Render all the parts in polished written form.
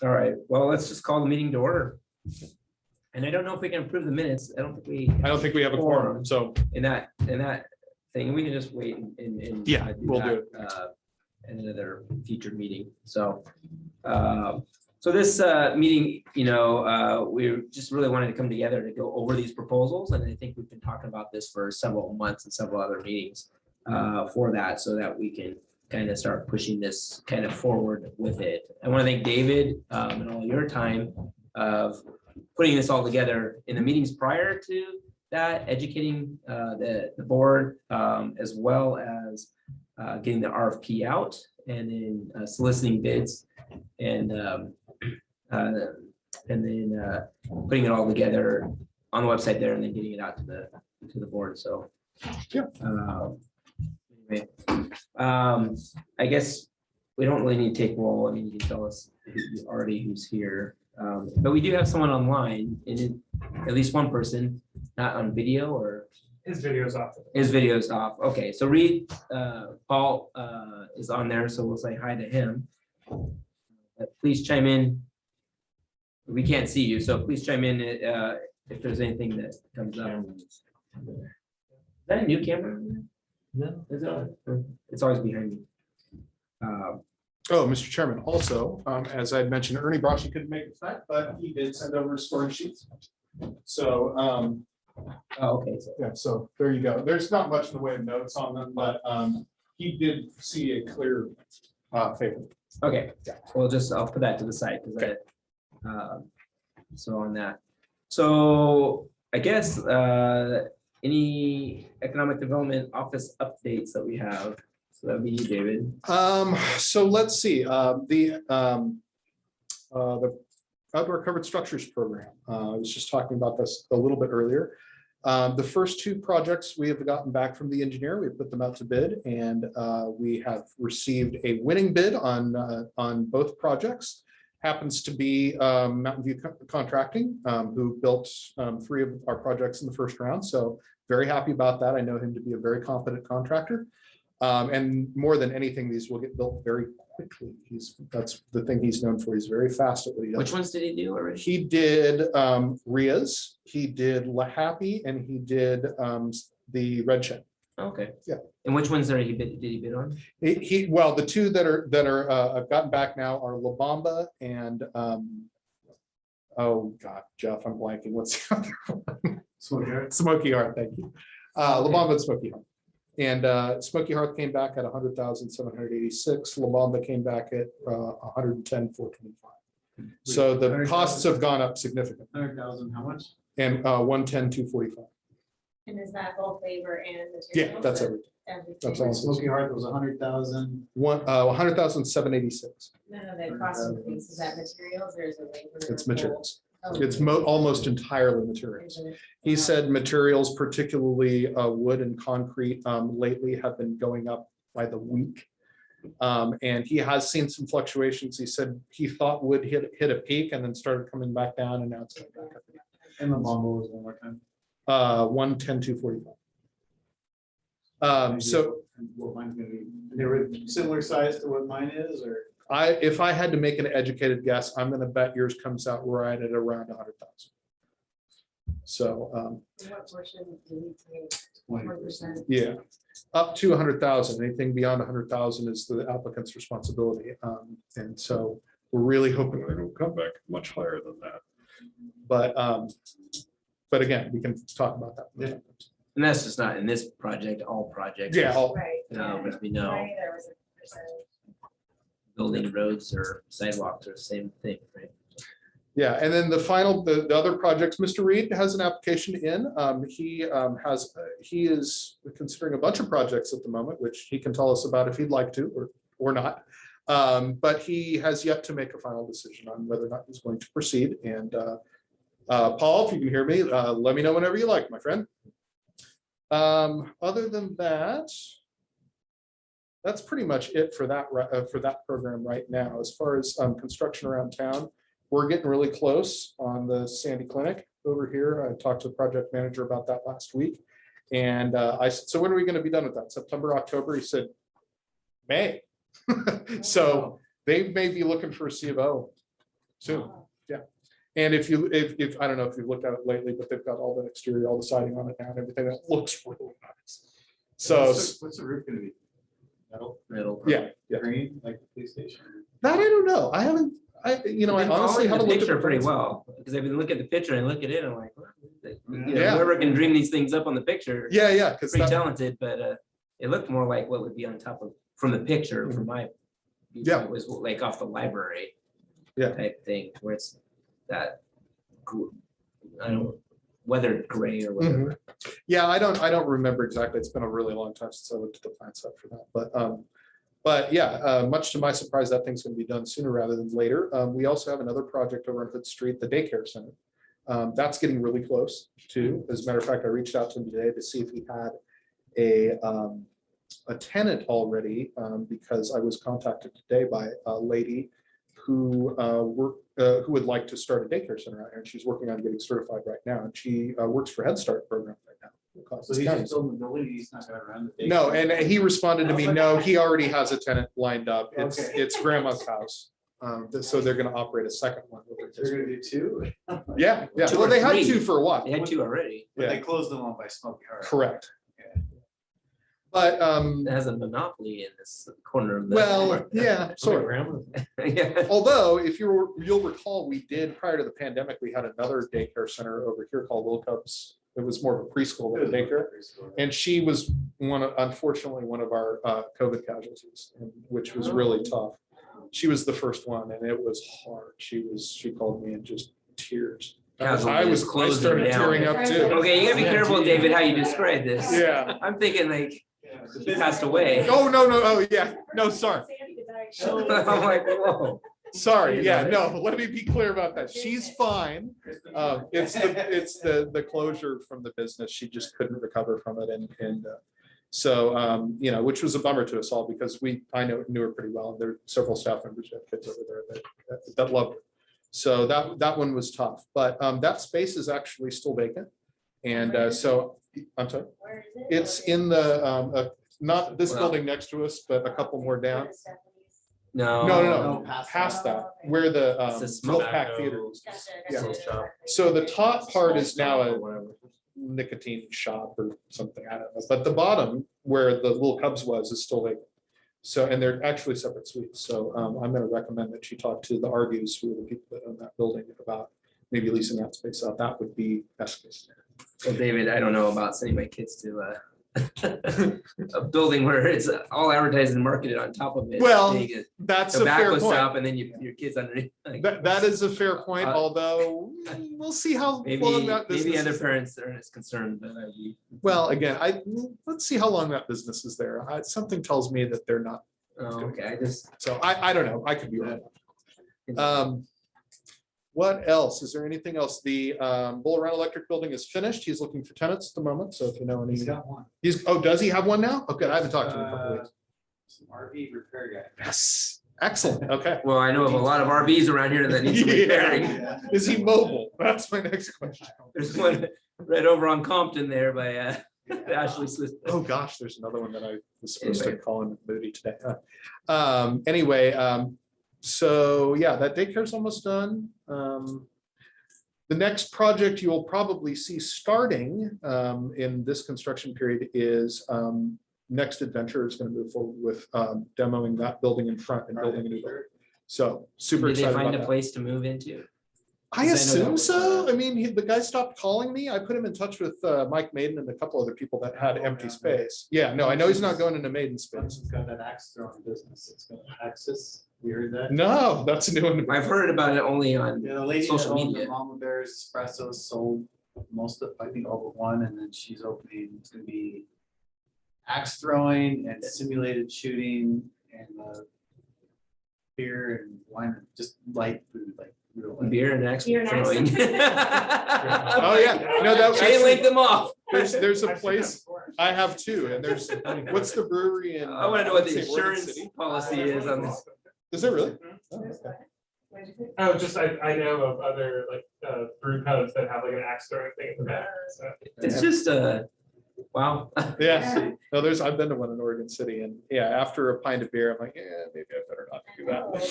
All right, well, let's just call the meeting to order. And I don't know if we can approve the minutes. I don't think we have a quorum, so in that thing. We can just wait and yeah, we'll do it in another future meeting. So so this meeting, we just really wanted to come together to go over these proposals, and I think we've been talking about this for several months and several other meetings for that, so that we can kind of start pushing this kind of forward with it. I want to thank David and all your time of putting this all together in the meetings prior to that, educating the board, as well as getting the RFP out and then soliciting bids and then putting it all together on the website there and then getting it out to the board. So yeah. Anyway, I guess we don't really need to take roll. I mean, you can tell us who's here. But we do have someone online, and at least one person, not on video, or his video's off. His video's off. Okay, so Reed, Paul is on there, so we'll say hi to him. Please chime in. We can't see you, so please chime in if there's anything that comes up. Is that a new camera? No, is it? It's always behind me. Oh, Mr. Chairman, also, as I had mentioned, Ernie Brocci couldn't make it tonight, but he did send over storage sheets. So, okay. Yeah, so there you go. There's not much in the way of notes on them, but he did see a clear favor. Okay, well, I'll put that to the side because so on that. So I guess any economic development office updates that we have. So that'd be you, David. So let's see. The Outdoor Covered Structures Program. I was just talking about this a little bit earlier. The first two projects we have gotten back from the engineer. We put them out to bid, and we have received a winning bid on both projects. Happens to be Mountain View Contracting, who built 3 of our projects in the first round. So very happy about that. I know him to be a very competent contractor. And more than anything, these will get built very quickly. That's the thing he's known for. He's very fast at what he does. Which ones did he do already? He did Ria's, he did La Happy, and he did the Red Shed. Okay. Yeah. And which ones did he bid on? Well, the two that are I've gotten back now are La Bamba and oh God, Jeff, I'm blanking. What's the other one? Smoky Heart. Smoky Heart, thank you. La Bamba and Smoky Heart. And Smoky Hearth came back at 100,786. La Bamba came back at 110,425. So the costs have gone up significantly. 100,000, how much? And 110,245. And is that both labor and materials? Yeah, that's everything. That's all. Smoky Heart was 100,000. 100,786. No, the cost increase, is that materials or is it labor? It's materials. Oh, It's almost entirely materials. He said materials, particularly wood and concrete, lately have been going up by the week. And he has seen some fluctuations. He said he thought wood hit a peak and then started coming back down, and now it's going back up again. And the Bombo was one more time. 110,245. So what mine's gonna be, they were similar size to what mine is, or? if I had to make an educated guess, I'm going to bet yours comes out right at around 100,000. So what portion do we take? 20%. yeah, up to 100,000. Anything beyond 100,000 is the applicant's responsibility. And so we're really hoping they don't come back much higher than that. But again, we can talk about that. Yeah. And that's just not in this project, all projects. Yeah. Right. As we know, Right, there was a percentage. building roads or sidewalks are the same thing, right? Yeah, and then the other projects, Mr. Reed has an application in. He is considering a bunch of projects at the moment, which he can tell us about if he'd like to or not. But he has yet to make a final decision on whether or not he's going to proceed. And Paul, if you can hear me, let me know whenever you like, my friend. Other than that, that's pretty much it for that program right now. As far as construction around town, we're getting really close on the Sandy Clinic over here. I talked to the project manager about that last week. And I said, so when are we going to be done with that? September, October? He said, May. So they may be looking for a C of O soon. Yeah. And if I don't know if you've looked at it lately, but they've got all the exterior, all the siding on it now and everything. That looks really nice. So, What's the roof gonna be? Metal? yeah, yeah. Green, like the police station? That I don't know. I haven't, I Been honestly following haven't the looked at picture the pretty plans. well, because I've been looking at the picture and I look at it and I'm like, well, Yeah. whoever can dream these things up on the picture. Yeah, yeah, because Pretty talented, but it looked more like what would be on top of, from the picture, from my. Yeah. It was like off the library. Yeah. Type thing, where it's that, I don't know, weathered gray or whatever. Yeah, I don't remember exactly. It's been a really long time since I looked at the plan set for that, but yeah, much to my surprise, that thing's gonna be done sooner rather than later. We also have another project over on Hood Street, the Daycare Center. That's getting really close too. As a matter of fact, I reached out to him today to see if he had a tenant already, because I was contacted today by a lady who would like to start a daycare center out here, and she's working on getting certified right now, and she works for Head Start program right now. So he's just building the building, he's not gonna run the. No, and he responded to me, no, he already has a tenant lined up. It's Okay. it's grandma's house. So they're gonna operate a second one. They're gonna do two? Yeah, yeah. Two Well, or they had three. two for a while. They had two already. But they Yeah. closed them on by Smoky Heart. Correct. Okay. But, It has a monopoly in this corner of the. well, yeah, sort of. Yeah. Although, if you'll recall, we did, prior to the pandemic, we had another daycare center over here called Little Cubs. It was more of a preschool than a daycare. And she was unfortunately, one of our COVID casualties, which was really tough. She was the first one and it was hard. She called me in just tears. I started tearing up too. Okay, you gotta be careful, David, how you describe this. Yeah. I'm thinking like, he passed away. Oh, no, oh, yeah. No, sorry. I'm like, whoa. Sorry. Yeah, no, let me be clear about that. She's fine. It's the closure from the business. She just couldn't recover from it. And so, which was a bummer to us all because I knew her pretty well. And there are several staff members who have kids over there that loved her. So that one was tough, but that space is actually still vacant. And so, I'm sorry, it's in the, not this building next to us, but a couple more down. No, past that, where the It's a Milk smoke Pack Theater is. Yeah. Shop. So the top part is now a nicotine shop or something, I don't know, but the bottom where the Little Cubs was is still vacant. So, and they're actually separate suites, so I'm gonna recommend that she talk to the Argus, who are the people that own that building, about maybe leasing that space out. That would be best case scenario. Well, David, I don't know about sending my kids to a building where it's all advertised and marketed on top of it. Well, Big as That's a fair tobacco point. shop and then your kids underneath. Like, That is a fair point, although we'll see how long Maybe that business other is. parents aren't as concerned, but Well, again, let's see how long that business is there. Something tells me that they're not. okay, So I don't know. I could be wrong. What else? Is there anything else? The Bull Run Electric building is finished. He's looking for tenants at the moment. So if you know any, He's got one. does he have one now? Okay, I haven't talked to him in a couple weeks. Some RV repair guy. Yes, excellent. Okay. Well, I know of a lot of RVs around here that need some Yeah. repairing. Yeah. Is he mobile? That's my next question. There's one right over on Compton there by Ashley Smith. Oh, gosh, there's another one that I was supposed to call him Moody today. Anyway, so yeah, that daycare's almost done. The next project you'll probably see starting in this construction period is Next Adventure is going to move forward with demoing that building in front and building a new building. So super Did they excited find about a that. place to move into? I Because I know that assume was, so. I mean, the guy stopped calling me. I put him in touch with Mike Maiden and a couple other people that had empty space. Yeah, no, I know he's not going into Maiden space. It's got that axe throwing business. It's got Axis. You heard that? No, that's a new one. I've heard about it only on, Yeah, the lady that Social owned media. the Mama Bears Espressos sold most of, I think, all but one, and then she's opening, it's gonna be axe throwing and simulated shooting and beer and wine, and just light food, like real light. beer and axe Beer and axe. throwing. Oh, yeah. No, that Chain link actually, them off. there's a place, I have two, and there's, what's the brewery in? I want to know what the let's say, Oregon insurance City? policy is on this. Is it really? Oh, just I know of other like brew pubs that have like an axe throwing thing in the back. So. It's just wow. Yeah, no, I've been to one in Oregon City, and yeah, after a pint of beer, I'm like, yeah, maybe I better not do that.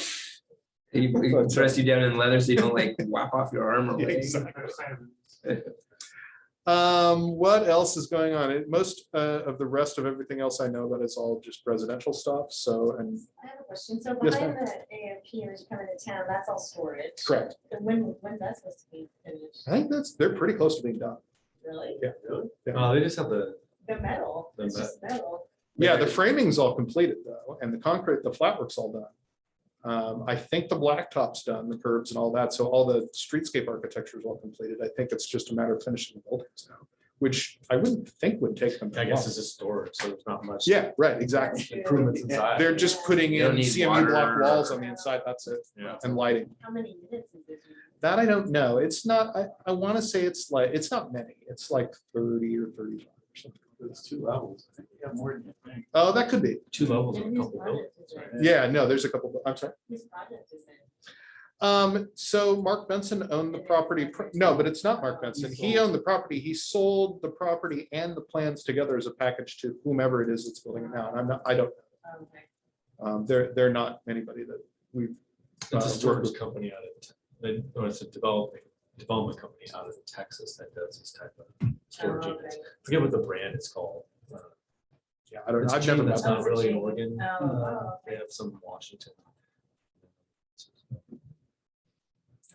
He dress you down in leather so you don't like whap off your arm or Yeah, leg. exactly. What else is going on? Most of the rest of everything else I know that it's all just residential stuff. So, and I have a question. So Yes, behind the AMP, as you come into town, that's all storage. correct. And when's that supposed to be finished? I think they're pretty close to being done. Really? Yeah. Oh, they just have the, The metal, The it's just metal. Yeah, the framing's all completed though, and the concrete, the flat work's all done. I think the blacktop's done, the curbs and all that, so all the streetscape architecture is all completed. I think it's just a matter of finishing the buildings now, which I wouldn't think would take them. I that guess long. it's just storage, so there's not much. Yeah, right, exactly. That's true. Improvements inside. They're just putting You in don't need CMU block water. walls on the inside, that's it, Yeah. and lighting. How many units is it? That I don't know. It's not, I want to say it's like, it's not many. It's like 30 or 35 or something. It's 2 levels. I think you have more than you think. Oh, that could be. 2 levels And and a whose couple project buildings. is it? Yeah, no, there's a couple, I'm sorry. Whose project is it? So Mark Benson owned the property. No, but it's not Mark Benson. He owned the property. He sold the property and the plans together as a package to whomever it is that's building it now. And I don't, Oh, okay. they're not anybody that we've. It's a worked storage with. company out of, it's a development company out of Texas that does this type of storage Oh, units. okay. Forget what the brand is called. Yeah, I don't know. It's I've a chain never that's met. not That's a really in chain. Oregon. Oh, They have some in Washington.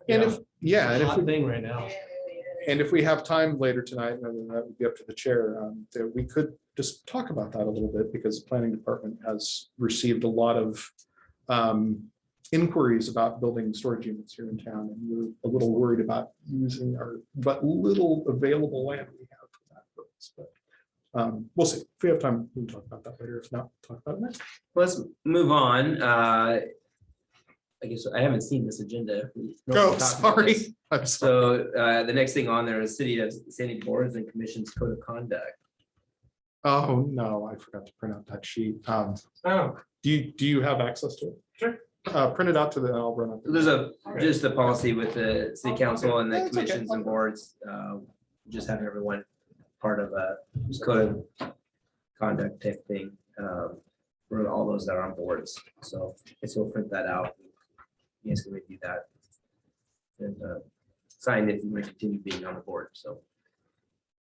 And if, yeah, and if, Hot thing right now. It really is. and if we have time later tonight, and then that would be up to the chair, that we could just talk about that a little bit because the planning department has received a lot of inquiries about building storage units here in town, and we're a little worried about using our, but little available land we have for that purpose. But we'll see. If we have time, we can talk about that later. If not, talk about it next. Let's move on. I guess I haven't seen this agenda. We normally Oh, talk about sorry. this. I'm sorry. So the next thing on there is city of standing boards and commissions code of conduct. Oh, no, I forgot to print out that sheet. Oh, Do you have access to it? Sure. Print it out to the, I'll run up. There's just a policy with the city council and the That's okay. commissions and boards. Just have everyone part of a code of conduct type thing. For all those that are on boards. So I guess we'll print that out. You guys can review that. And sign if you want to continue being on the board. So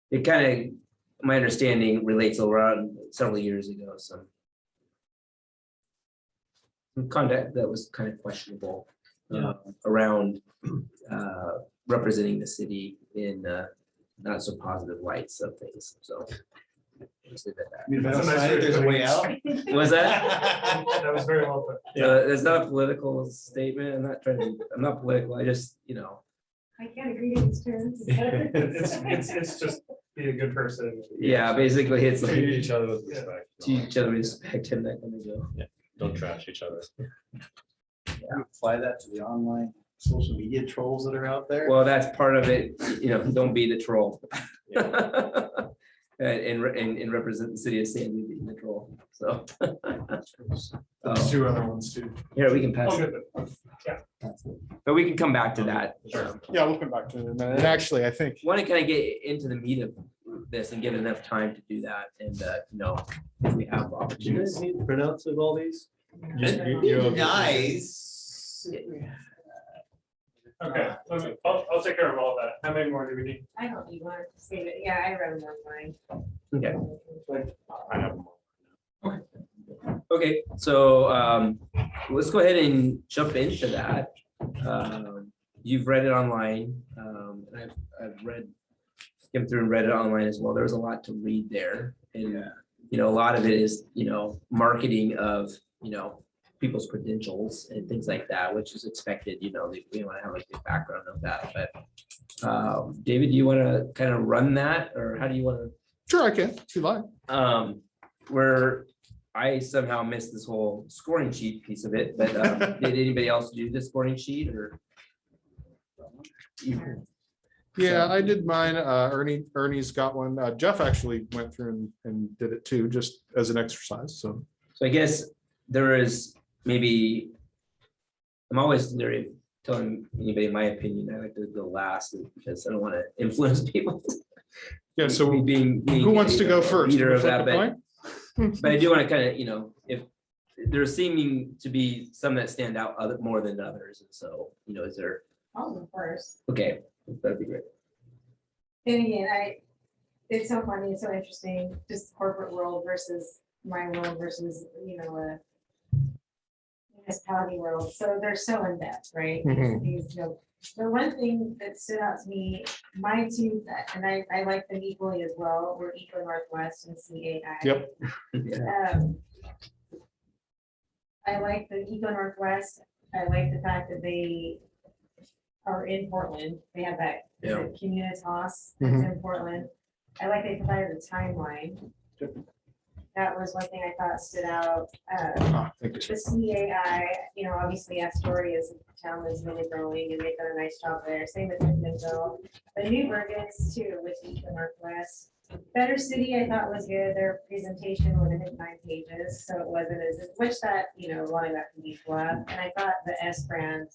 it kind of, my understanding relates around several years ago, some conduct that was kind of questionable around representing the city in not so positive lights of things. So. just leave it at I mean, if I That's don't a nice sign it, way of there's a way out. that. Was that? that was very well put. It's not a political statement. I'm not trying to, I'm not political. I just, I can't agree to these terms. It's just be a good person. yeah, basically it's like Treat each other with respect. teach each other respect and that kind of go. Don't trash each other. Apply that to the online social media trolls that are out there. Well, that's part of it, don't be the troll. Yeah. And represent the city of Sandy being the troll, so. There's Oh, 2 other ones too. here, we can pass All it, good. but we can come back to that. Yeah, we'll come back to it in a minute. And actually, I think, Want to kind of get into the meat of this and give enough time to do that, and, if we have Do you guys opportunities. need printouts of all these? Nice. Okay, I'll take care of all that. How many more do we need? I don't need one, save it, yeah, I read them online. Okay. I have them all. Okay, so let's go ahead and jump into that. You've read it online, and I've skimmed through and read it online as well. There's a lot to read there, and a lot of it is marketing of people's credentials and things like that, which is expected. We want to have a good background of that. But David, do you want to kind of run that, or how do you want to? sure, I can, if you like. Where I somehow missed this whole scoring sheet piece of it, but did anybody else do the scoring sheet or? Yeah, I did mine. Ernie's got one. Jeff actually went through and did it too, just as an exercise, so. So I guess there is maybe, I'm always leery of telling anybody my opinion. I like to go last because I don't want to influence people. Yeah, so Me being who wants to go first? Leader of Flip that, the coin? but I do want to kind of, if there seeming to be some that stand out more than others, and so, is there, All of course. okay, that'd be great. And again, it's so funny, it's so interesting, just corporate world versus my world versus, a municipality world. So they're so in depth, right? These, the one thing that stood out to me, my two, and I like them equally as well, were Eco Northwest and CAI. Yep. I like the Eco Northwest. I like the fact that they are in Portland. They have that Yeah. Communitas that's in Portland. I like they provided a timeline. That was one thing I thought stood out. Thank you, sir. The CAI, obviously Astoria is a town that's really growing and they've done a nice job there. Same with Midville. The New Bergens too with Eco Northwest. Better City, I thought was good. Their presentation would have hit 9 pages, so it wasn't as, which that, a lot of that can be fluff. And I thought the S brand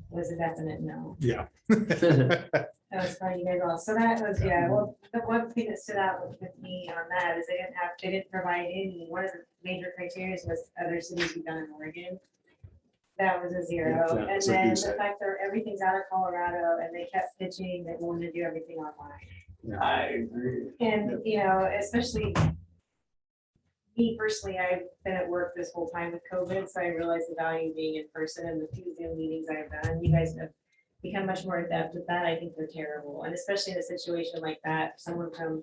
was a definite no. Yeah. That was funny, you guys all. So that was, well, the one thing that stood out with me on that is they didn't provide any, one of the major criteria was other cities we've done in Oregon. That was a 0. Yeah, And so then you the said- fact that everything's out of Colorado and they kept pitching that we wanted to do everything online. I agree. And, especially me personally, I've been at work this whole time with COVID, so I realized the value of being in person and the few Zoom meetings I've done. You guys have become much more adept with that. I think they're terrible. And especially in a situation like that, someone from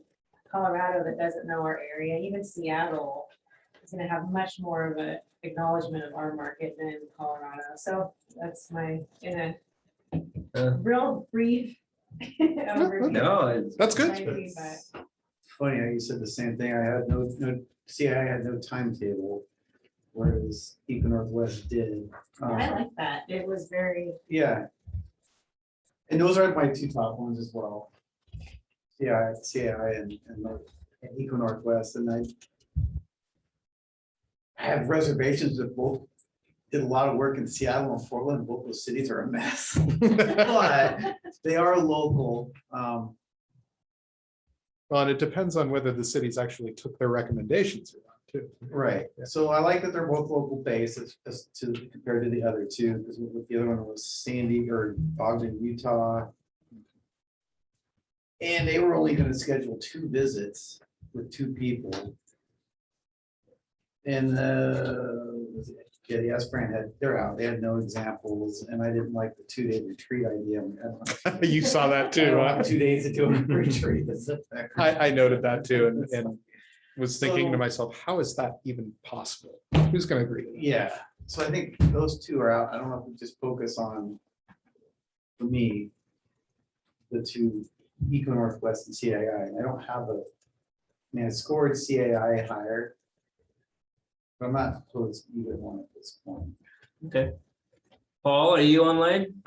Colorado that doesn't know our area, even Seattle, is gonna have much more of a acknowledgement of our market than Colorado. So that's my, in a real brief overview. No, it's, That's good. My feedback. Funny how you said the same thing. I had no, I had no timetable, whereas Eco Northwest did. I like that. It was very, Yeah. And those are my 2 top ones as well. CAI and Eco Northwest, and I have reservations with both. Did a lot of work in Seattle and Portland. Both those cities are a mess, but they are local. Well, and it depends on whether the cities actually took their recommendations or not, too. Right, so I like that they're both local based as to compared to the other 2, because the other one was Sandy or Ogden, Utah. And they were only gonna schedule 2 visits with 2 people. And the S brand they're out, they had no examples, and I didn't like the 2-day retreat idea. You saw that too, huh? 2 days to do a retreat. I noted that too, and was thinking to So- myself, how is that even possible? Who's gonna agree to that? Yeah, so I think those 2 are out. I don't know if we just focus on, for me, the 2 Eco Northwest and CAI. I don't have I scored CAI higher. But I'm not opposed to either one at this point. okay. Paul, are you online?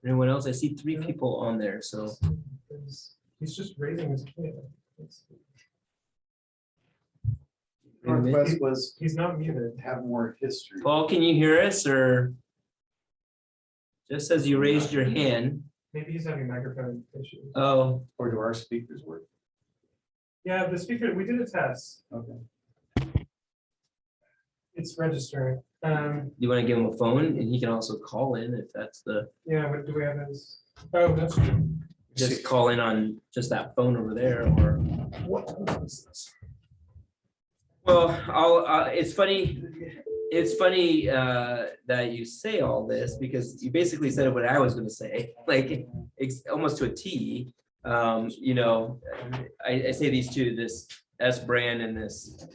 Anyone else? I see 3 people on there, so. He's just raising his hand. Northwest was He's not muted. have more history. Paul, can you hear us, or? Just as you raised your hand. Maybe he's having microphone issues. Oh, Or do our speakers work? Yeah, the speaker, we did a test. Okay. It's registering. you want to give him a phone, and he can also call in if that's the, Yeah, but do we have his? Oh, that's true. just call in on just that phone over there, or. What is this? Well, it's funny that you say all this, because you basically said what I was gonna say, like, almost to a T. I say these 2, this S brand and this,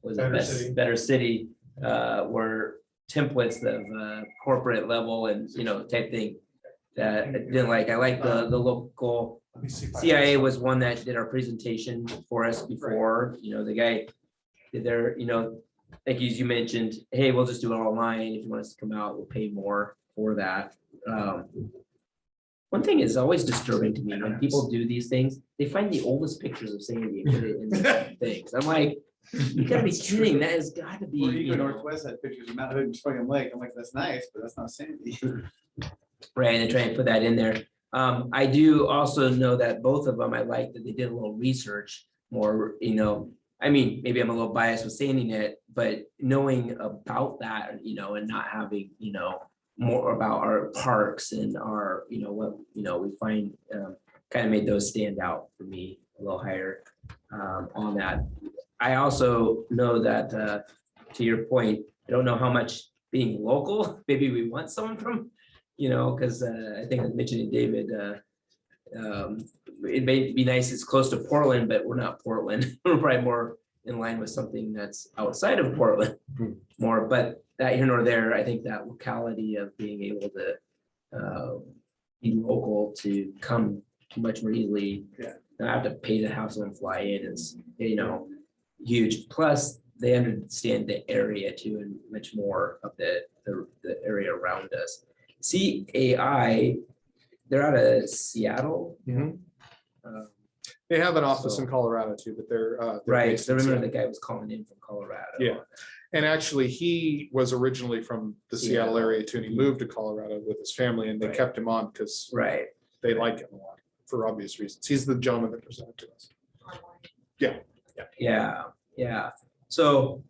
was it Better Best City. Better City, were templates of corporate level and, type thing that I didn't like. I like the local. Let me see if I- CIA was one that did our presentation for us before, the guy did their, like as you mentioned, hey, we'll just do it online. If you want us to come out, we'll pay more for that. One thing is always disturbing to me when people do these things, they find the oldest pictures of Sandy and put it in the things. I'm like, you gotta be kidding. That has got to be, Or Eco Northwest had pictures of Mount Hood and Spring Lake. I'm like, that's nice, but that's not Sandy. right, and try and put that in there. I do also know that both of them, I like that they did a little research more, you know, I mean, maybe I'm a little biased with saying it, but knowing about that, you know, and not having, you know, more about our parks and our, you know, what, you know, we find kind of made those stand out for me a little higher on that. I also know that to your point, I don't know how much being local, maybe we want someone from, you know, because I think I was mentioning David, it may be nice, it's close to Portland, but we're not Portland. We're probably more in line with something that's outside of Portland more, but that here nor there, I think that locality of being able to be local to come much more easily. Yeah. Not have to pay to have someone fly in is, you know, huge. Plus, they understand the area too and much more of the area around us. CAI, they're out of Seattle. Mhm. Uh, They have an office So- in Colorado too, but they're Right, based so I in remember Seattle. the guy was calling in from Colorado. Yeah. And actually, he was originally from the Seattle area too, and he moved to Colorado with his family, and they Right. kept him on because Right, they like him a lot for obvious reasons. He's the gentleman that presented to us. yeah. So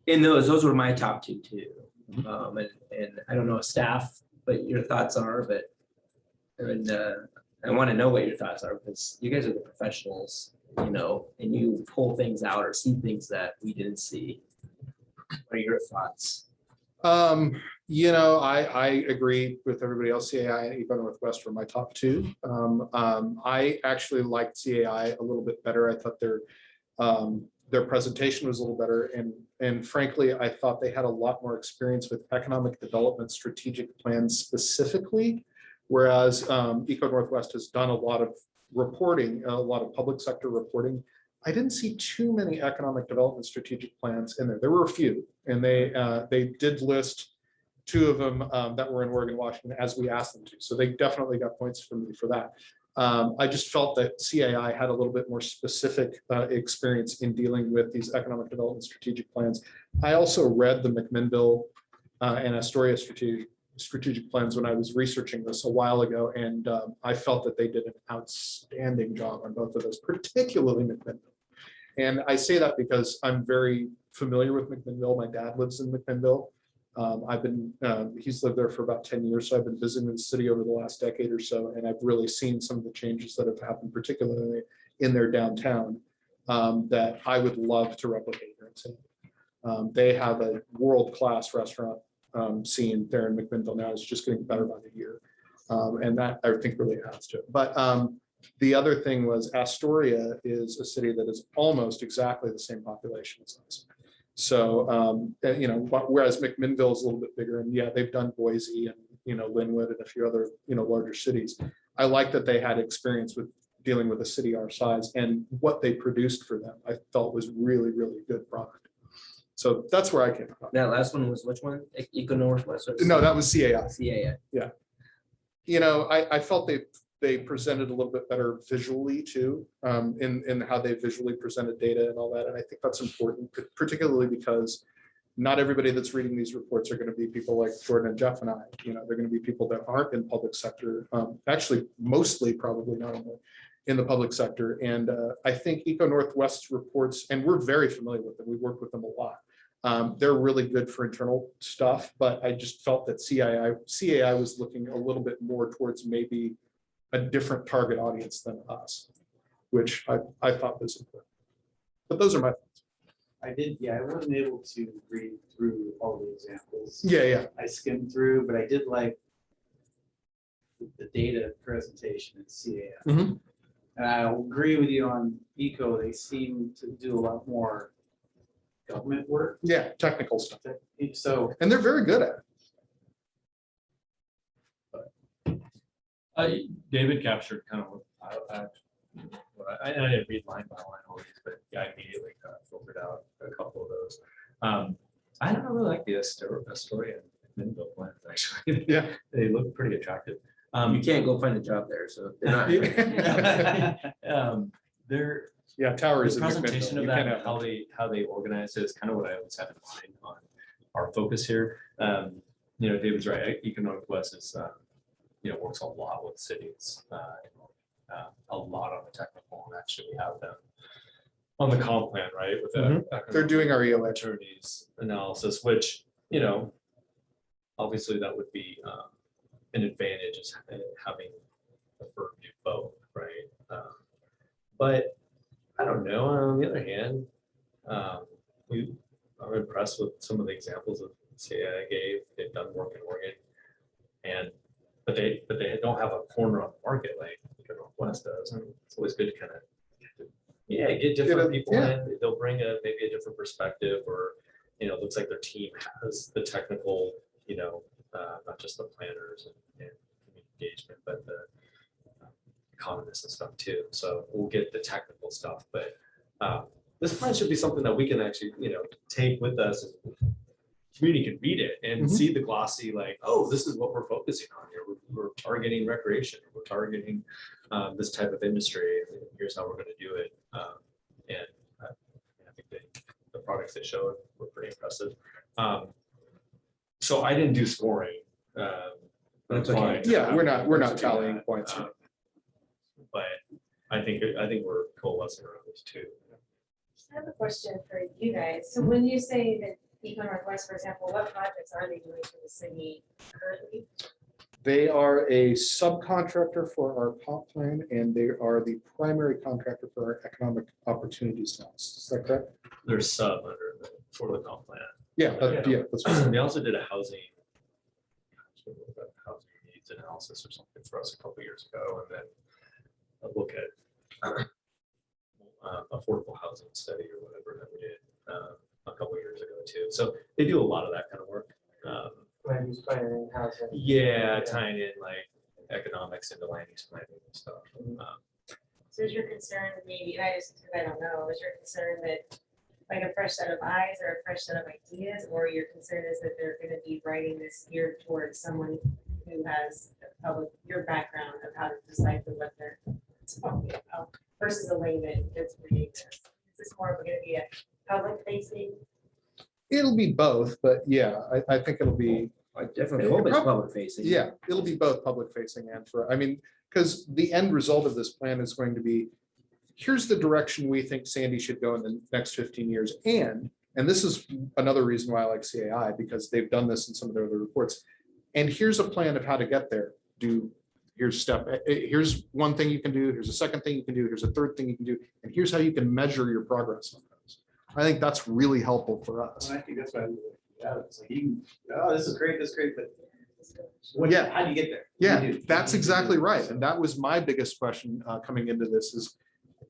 in those were my top two too. And I don't know staff, but your thoughts are, but and I want to know what your thoughts are because you guys are the professionals, you know, and you pull things out or see things that we didn't see. What are your thoughts? You know, I agree with everybody else. CAI and Eco Northwest were my top two. I actually liked CAI a little bit better. I thought their presentation was a little better, and frankly, I thought they had a lot more experience with economic development strategic plans specifically, whereas Eco Northwest has done a lot of reporting, a lot of public sector reporting. I didn't see too many economic development strategic plans in there. There were a few, and they did list two of them that were in Oregon, Washington, as we asked them to. So they definitely got points from me for that. I just felt that CAI had a little bit more specific experience in dealing with these economic development strategic plans. I also read the McMinnville and Astoria strategic plans when I was researching this a while ago, and I felt that they did an outstanding job on both of those, particularly McMinnville. And I say that because I'm very familiar with McMinnville. My dad lives in McMinnville. He's lived there for about 10 years, so I've been visiting the city over the last decade or so, and I've really seen some of the changes that have happened, particularly in their downtown, that I would love to replicate here in San. They have a world-class restaurant scene there in McMinnville now. It's just getting better by the year, and that I think really adds to it. But the other thing was Astoria is a city that is almost exactly the same population as us. So, you know, whereas McMinnville is a little bit bigger, and yeah, they've done Boise and, you know, Linwood and a few other, you know, larger cities. I like that they had experience with dealing with a city our size, and what they produced for them, I felt was really, really good product. So that's where I came from. That last one was which one? Eco Northwest? Or No, that was CAI. CAI. You know, I felt they presented a little bit better visually too, in how they visually presented data and all that. And I think that's important, particularly because not everybody that's reading these reports are going to be people like Jordan and Jeff and I. You know, they're going to be people that aren't in public sector, actually mostly probably not only in the public sector. And I think Eco Northwest's reports, and we're very familiar with them, we work with them a lot. They're really good for internal stuff, but I just felt that CAI was looking a little bit more towards maybe a different target audience than us, which I thought was important. But those are my thoughts. I wasn't able to read through all the examples. Yeah. I skimmed through, but I did like the data presentation at CAI. Mhm. And I agree with you on eco, they seem to do a lot more government work. Yeah, technical stuff. So And they're very good at it. David captured kind of I didn't read line by line all these, but yeah, I immediately kind of filtered out a couple of those. I don't really like the Astoria and Minville plans, actually. Yeah. They look pretty attractive. You can't go find a job there, so they're not. They're Yeah, towers. the in presentation McMinnville. of You that, can't and have how they organize it is kind of what I always have in mind on our focus here. You know, David's right. Eco Northwest is you know, works a lot with cities, a lot on the technical, and actually have them on the comp plan, right? With the They're doing our EOA. opportunities analysis, which, obviously that would be an advantage is having a firm do both, right? But I don't know. On the other hand, we are impressed with some of the examples of CAI gave. They've done work in Oregon, but they don't have a corner on the market like the Northwest does. And it's always good to kind of get different people in. They'll bring maybe a different perspective, or it looks like their team has the technical, not just the planners and engagement, but the economists and stuff too. So we'll get the technical stuff, but this plan should be something that we can actually, take with us. And community can read it and see the glossy, like, oh, this is what we're focusing on here. We're targeting recreation. We're targeting this type of industry. And here's how we're going to do it. And I think the products they showed were pretty impressive. So I didn't do scoring. That's okay. Yeah, we're not tallying points. But I think we're coalescing around this too. I have a question for you guys. So when you say that Eco Northwest, for example, what projects are they doing for the city currently? They are a subcontractor for our comp plan, and they are the primary contractor for our economic opportunities analysis. Is that correct? They're sub under for the comp plan. Yeah, that's what They also did a housing needs analysis or something for us a couple years ago, and then a look at affordable housing study or whatever that we did a couple years ago too. So they do a lot of that kind of work. Land use planning, housing. Yeah, tying in like economics into land use planning and stuff. So is your concern maybe, and I don't know, is your concern that like a fresh set of eyes or a fresh set of ideas, or your concern is that they're going to be writing this geared towards someone who has your background of how to decipher what they're talking about versus a layman that's reading this? Is this more going to be a public facing? It'll be both, but yeah, I think it'll be. I definitely hope it's public facing. Yeah, it'll be both public facing and because the end result of this plan is going to be, here's the direction we think Sandy should go in the next 15 years. And this is another reason why I like CAI, because they've done this in some of their other reports. And here's a plan of how to get there. Here's one thing you can do. Here's a second thing you can do. Here's a third thing you can do. And here's how you can measure your progress on those. I think that's really helpful for us. And I think that's why, it's like this is great, but how do you get there? Yeah, that's exactly right. And that was my biggest question coming into this is,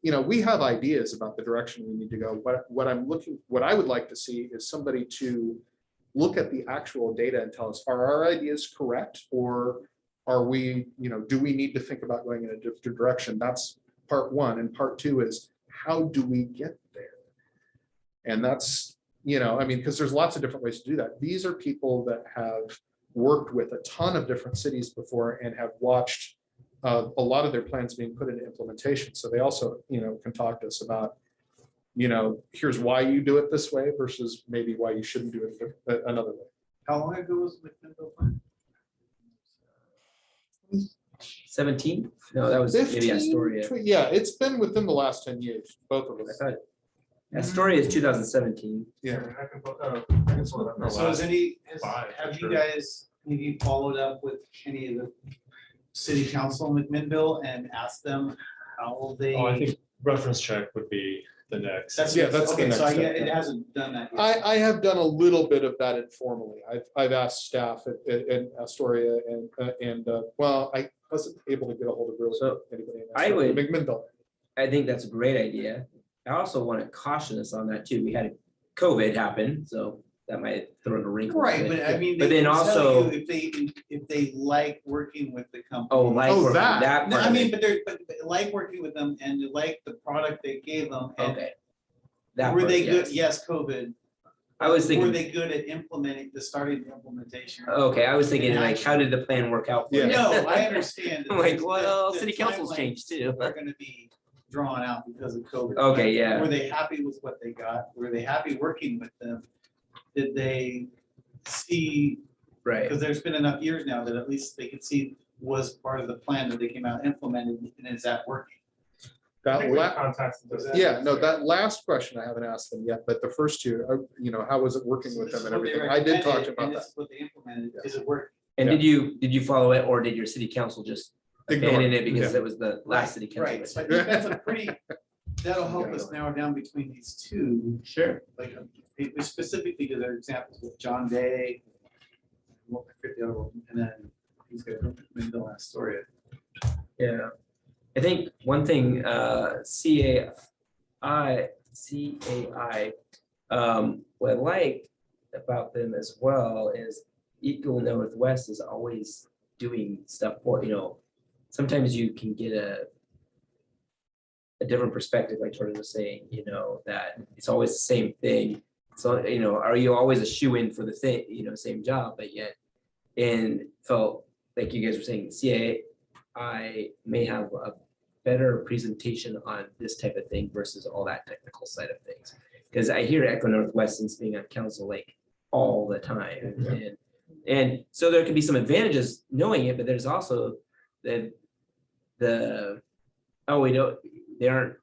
we have ideas about the direction we need to go. What I would like to see is somebody to look at the actual data and tell us, are our ideas correct? Or are we, do we need to think about going in a different direction? That's part one. And part two is, how do we get there? And that's, because there's lots of different ways to do that. These are people that have worked with a ton of different cities before and have watched a lot of their plans being put into implementation. So they also, can talk to us about, here's why you do it this way versus maybe why you shouldn't do it another way. How long ago was the McMinnville plan? 17? No, that was maybe Astoria. Yeah, it's been within the last 10 years, both of I us. thought Astoria is 2017. Yeah. So have you guys, have you followed up with any of the city council in McMinnville and asked them how they? Oh, I think reference check would be the next. That's the Okay, next so step. it hasn't done that yet. I have done a little bit of that informally. I've asked staff at Astoria and I wasn't able to get a hold of really anybody. In McMinnville. I think that's a great idea. I also want to caution us on that too. We had COVID happen, so that might throw in a wrinkle. Right, but I mean, but they then can tell also, you if they like working with the company. that No, part I of mean, it. but they like working with them and they like the product they gave them. And Okay. were part, they good? yes. Yes, COVID. I was Were thinking, they good at starting the implementation? okay, I was thinking like, how did the plan work out? For Yeah. you? No, I understand. I'm like, that well, the city council's timelines changed too. Are gonna be drawn out because of COVID. Okay, yeah. Were they happy with what they got? Were they happy working with them? Did they see, Right. because there's been enough years now that at least they could see was part of the plan that they came out and implemented, and is that working? That think we la- contacts and does- Yeah, no, that last question I haven't asked them yet, but the first two, how was it working with them and everything? I did talk to them about that. What they implemented, is it work? And Yeah. did you follow it, or did your city council just Ignore abandon it, it because yeah. it was the last city council? Right, so I think that's a pretty, that'll help us narrow down between these two, Sure. like, specifically to their examples with John Day. What I forget the other one, and then he's gonna maybe the last story. Yeah, I think one thing, CAI, what I like about them as well is Eco Northwest is always doing stuff for, sometimes you can get a different perspective, like Jordan was saying, that it's always the same thing. So, are you always a shoe-in for the thing, same job, but yet, and felt like you guys were saying, CAI may have a better presentation on this type of thing versus all that technical side of things. Because I hear Echo Northwest since being on council like all the time. And so there could be some advantages knowing it, but there's also they aren't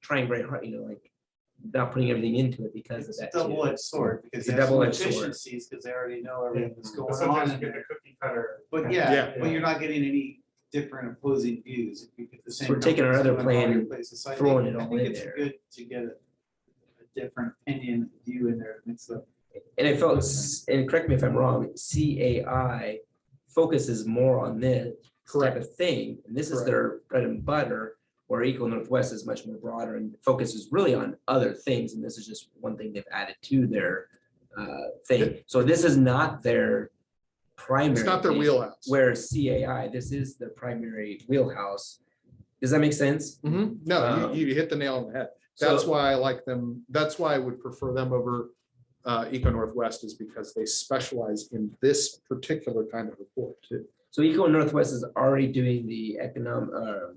trying very hard, like not putting everything into it because of It's a that. too. double-edged sword, because It's a they have some double-edged sword. efficiencies, because they already know everything that's But going sometimes on. you get the cookie cutter. But Yeah. yeah, but you're not getting any different opposing views. If you get the same we're taking our companies other doing all plan your and places. So I throwing think- it I all think in it's there. Good to get a different opinion, view in there, mix up. And I felt, and correct me if I'm wrong, CAI focuses more on this type of thing. And this is their bread and butter, where Eco Northwest is much more broader and focuses really on other things. And this is just one thing they've added to their thing. So this is not their primary. It's not their thing, wheelhouse. Where CAI, this is the primary wheelhouse. Does that make sense? No, you hit the nail on the head. That's why I like them. That's why I would prefer them over Eco Northwest, is because they specialize in this particular kind of report too. So Eco Northwest is already doing the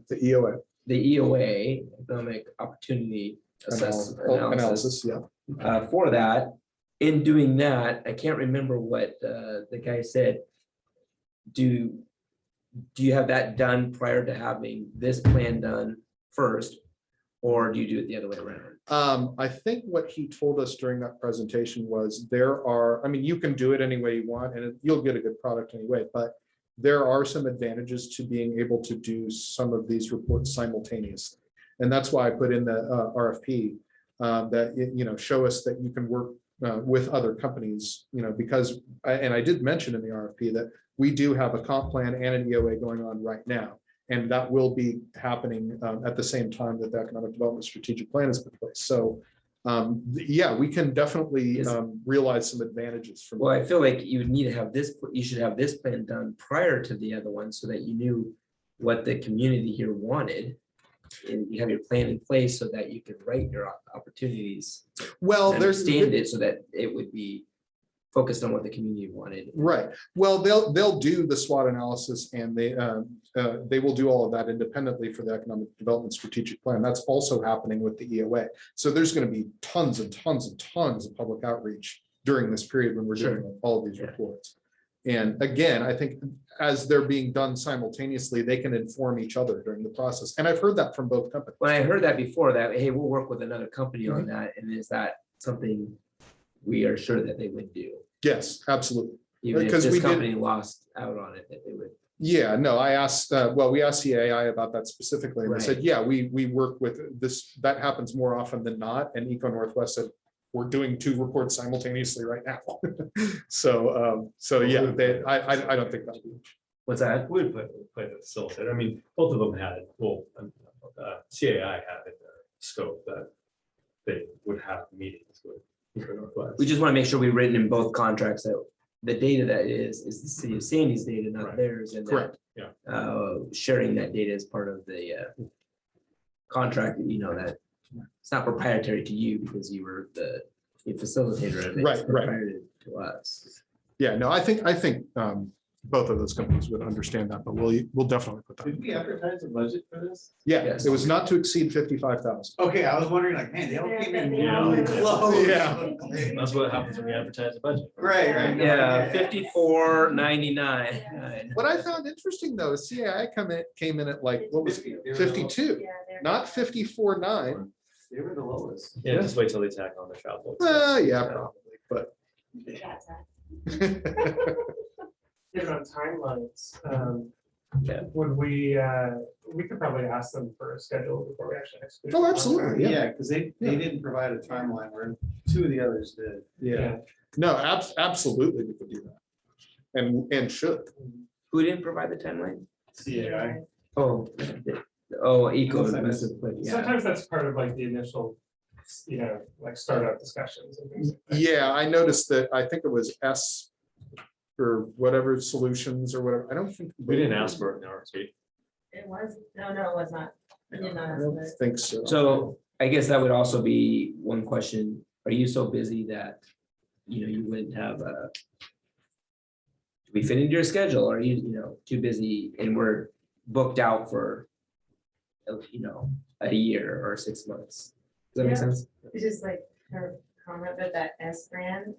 The EOA the EOA, Economic Opportunity Analysis, analysis, yeah. for that. In doing that, I can't remember what the guy said. Do you have that done prior to having this plan done first? Or do you do it the other way around? I think what he told us during that presentation was you can do it any way you want and you'll get a good product anyway, but there are some advantages to being able to do some of these reports simultaneously. And that's why I put in the RFP that, show us that you can work with other companies, because, and I did mention in the RFP that we do have a comp plan and an EOA going on right now. And that will be happening at the same time that the Economic Development Strategic Plan is in place. So, yeah, we can definitely realize some advantages from. Well, I feel like you would need to have this, you should have this plan done prior to the other one so that you knew what the community here wanted. And you have your plan in place so that you could write your opportunities. Well, and understand it so that it would be focused on what the community wanted. Right. Well, they'll do the SWOT analysis and they will do all of that independently for the Economic Development Strategic Plan. That's also happening with the EOA. So there's going to be tons and tons and tons of public outreach during this period when we're doing all of these reports. And again, I think as they're being done simultaneously, they can inform each other during the process. And I've heard that from both companies. When I heard that before, that, hey, we'll work with another company on that. And is that something we are sure that they would do? Yes, absolutely. Even if Because we this did- company lost out on it, that they would. Yeah, no, I asked, we asked CAI about that specifically, and they said, yeah, we work with this, that happens more often than not, and Eco Northwest said, we're doing 2 reports simultaneously right now. So yeah, I don't think that'll be. What's that? Would play the facilitator. I mean, both of them had, CAI had in their scope that they would have meetings with Eco Northwest. We just want to make sure we've written in both contracts that the data that is the city of Sandy's data, not theirs. And Correct. sharing that data as part of the contract, that it's not proprietary to you because you were the facilitator of it. It's Right. proprietary to us. Yeah, no, I think both of those companies would understand that, but we'll definitely put that. Did we advertise a budget for this? Yeah, Yes. it was not to exceed 55,000. Okay, I was wondering like, man, they all came in Yeah. really close. Yeah. That's what happens when you advertise a budget. Right. Yeah, 54.99. What I found interesting though, is CAI came in at like, what was it, 52, Yeah, they're- not 54.9. They were the lowest. Yeah, just wait till they tack on the travel. Yeah, probably, but. That's that. Given on timelines, Yeah. would we could probably ask them for a schedule before we actually execute. Oh, absolutely. Yeah, because they Yeah. didn't provide a timeline where two of the others did. Yeah, no, absolutely, we could do that. And should. Who didn't provide the timeline? CAI. Oh, Eco. Unless I missed Yeah. Sometimes that's part of like the initial, like startup discussions and things. like that. Yeah, I noticed that, I think it was S or whatever solutions or whatever. I don't think. We didn't ask for it in the RFP. It was, no, it was not. I did not I ask don't that. think so. So I guess that would also be one question. Are you so busy that, you wouldn't have a. Do we fit into your schedule? Are you, too busy and we're booked out for, a year or 6 months? Does that make Yeah. sense? It's just like her comment about that S brand.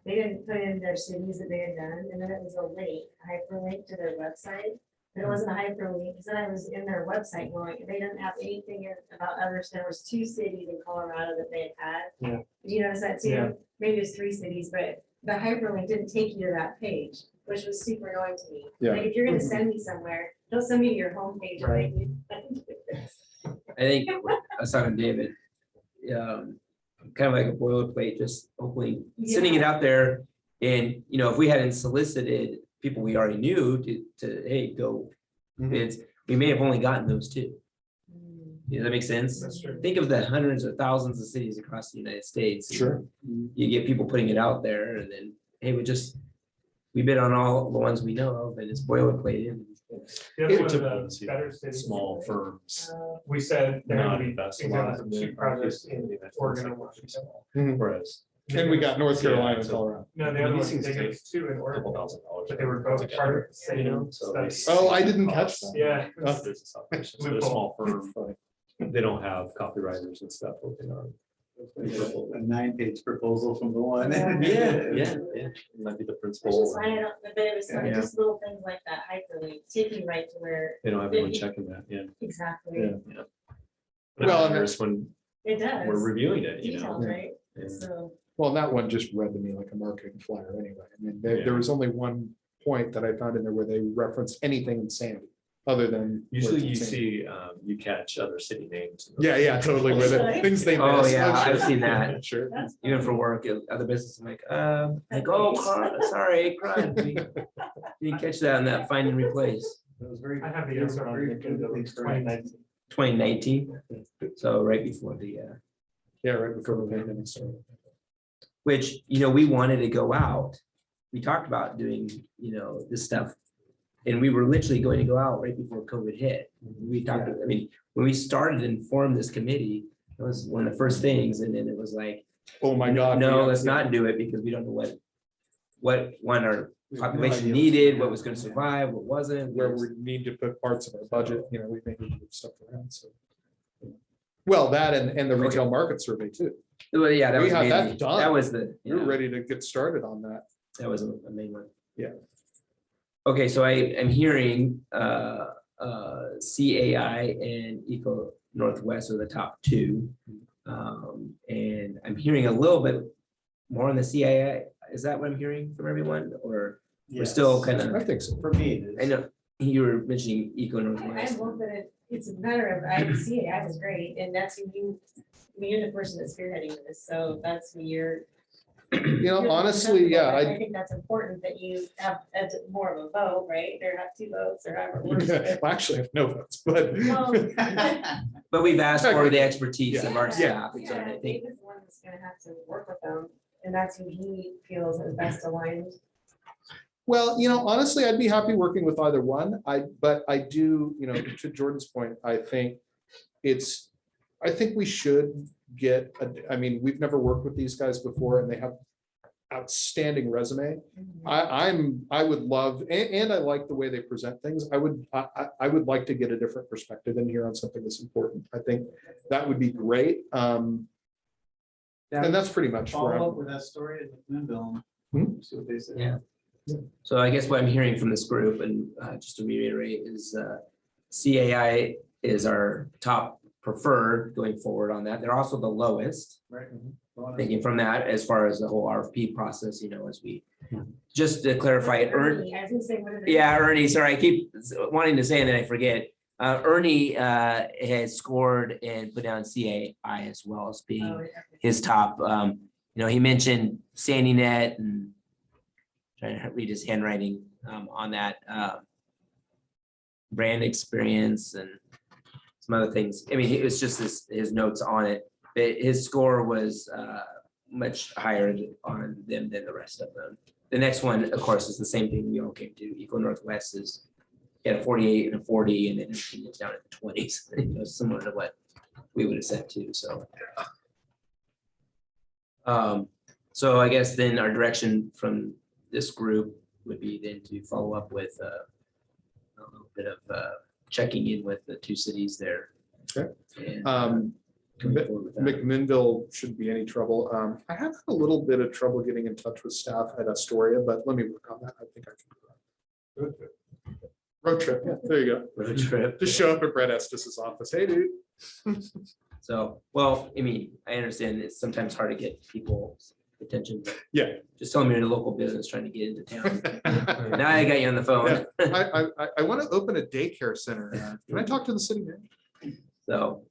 They didn't put in their cities that they had done, and then it was a link, hyperlink to their website. And it wasn't a hyperlink, because then I was in their website going, they didn't have anything about others. There was 2 cities in Colorado that they had. Yeah. Did you notice that too? Yeah. Maybe it's 3 cities, but the hyperlink didn't take you to that page, which was super annoying to me. Yeah. Like, if you're gonna send me somewhere, don't send me to your homepage. Right. I think I was talking to David. Kind of like a boilerplate, just hopefully sending it out there. And, if we hadn't solicited people we already knew to, hey, go Mhm. bids, we may have only gotten those 2. Does that make sense? That's true. Think of the hundreds or thousands of cities across the United States. Sure. You get people putting it out there and then, hey, we bid on all the ones we know of and it's boilerplated. The other one, Typical to see better cities. Small firms. We said there Not would be invest a lot examples of in 2 the projects market. in Oregon and Washington. Whereas. And we got North Carolina and Yeah, Colorado. No, the other These one, things they take gave 2 in a Oregon, couple $1,000. but they were both part of the same So study. they- Oh, I didn't catch that. Yeah. Oh. Business operations. They're a small firm. They don't have copywriters and stuff working on. A 9-page proposal from the one. Yeah. Might be the Which principal. is fine, I don't, but it was kind of Yeah. just little things like that hyperlink, taking right to where, They don't have anyone checking that, yeah. exactly, But Well, it and matters when it does. we're reviewing it, Details, right? and- So, Well, and that one just read to me like a marketing flyer anyway. I mean, there was only one point that I found in there where they referenced anything in Sandy, other than. Usually what's in you Sandy. see, you catch other city names. Yeah, totally with it. Things they Oh, missed. yeah, I'm I've sure. seen that. Sure. that's. Even funny. for work, other business, I'm like, sorry, crime. We didn't catch that in that find and replace. It was very. I have the they were answer on very the agenda of vividly correct. 2019. 2019, so right before Yeah, right before the pandemic started. which, we wanted to go out. We talked about doing, this stuff. And we were literally going to go out right before COVID hit. We talked, I mean, when we started and formed this committee, that was one of the first things. And then it was like, Oh, my God. no, we let's have- not do it because we don't know what one our We have no population idea. needed, what was going to survive, what wasn't. Where we need to put parts of our budget, we may need to move stuff around, so. Well, that and the retail market survey too. Well, yeah, that We was had that mainly, done. that was the, We were yeah, ready to get started on that. that was a main one. Yeah. Okay, so I am hearing CAI and Eco Northwest are the top 2. And I'm hearing a little bit more on the CAI. Is that what I'm hearing from everyone? Or we're still Yes. kind I of, think so. For me, it I is. know you were mentioning Eco I Northwest. hope that it's a matter of, I see it, I was great, and that's who you're the person that's spearheading this, so that's who you're. Honestly, yeah, I I. think that's important that you have more of a vote, right? There have 2 votes or however. it works, but- Well, actually, I have no votes, but. Well, But we've asked for the expertise of our Yeah. staff. So Yeah, I think, Dave is the one that's gonna have to work with them, and that's who he feels is best aligned. Well, honestly, I'd be happy working with either one. But I do, to Jordan's point, I think we should get, I mean, we've never worked with these guys before and they have outstanding resume. I would love, and I like the way they present things. I would like to get a different perspective in here on something that's important. I think that would be great. And that's pretty much where Follow up I'm. with that story at Moonville. Hmm? See what they say. Yeah. So I guess what I'm hearing from this group, and just to reiterate, is CAI is our top preferred going forward on that. They're also the lowest, Right. thinking from that as far as the whole RFP process, as we, just to clarify, Ernie, I was gonna say, what are they? yeah, Ernie, sorry, I keep wanting to say and then I forget. Ernie has scored and put down CAI as well as Oh, being okay. his top. He mentioned Sandy Net and trying to read his handwriting on that brand experience and some other things. I mean, it was just his notes on it. But his score was much higher on them than the rest of them. The next one, of course, is the same thing we all came to. Eco Northwest is a 48 and a 40, and then everything is down at the 20s. Similar to what we would have said too. So, so I guess then our direction from this group would be then to follow up with a little bit of checking in with the two cities there. Okay. And, Mc- going forward with that. McMinnville shouldn't be any trouble. I have had a little bit of trouble getting in touch with staff at Astoria, but let me work on that. I think I can do that. Road trip. Yeah, there you go. Road trip. Just show up at Brett Estes' office. Hey, dude. So, well, I mean, I understand it's sometimes hard to get people's attention. But Yeah. just tell them you're in a local business trying to get into town. Now I got you on the phone. I want to open a daycare center. Can I talk to the city manager? So,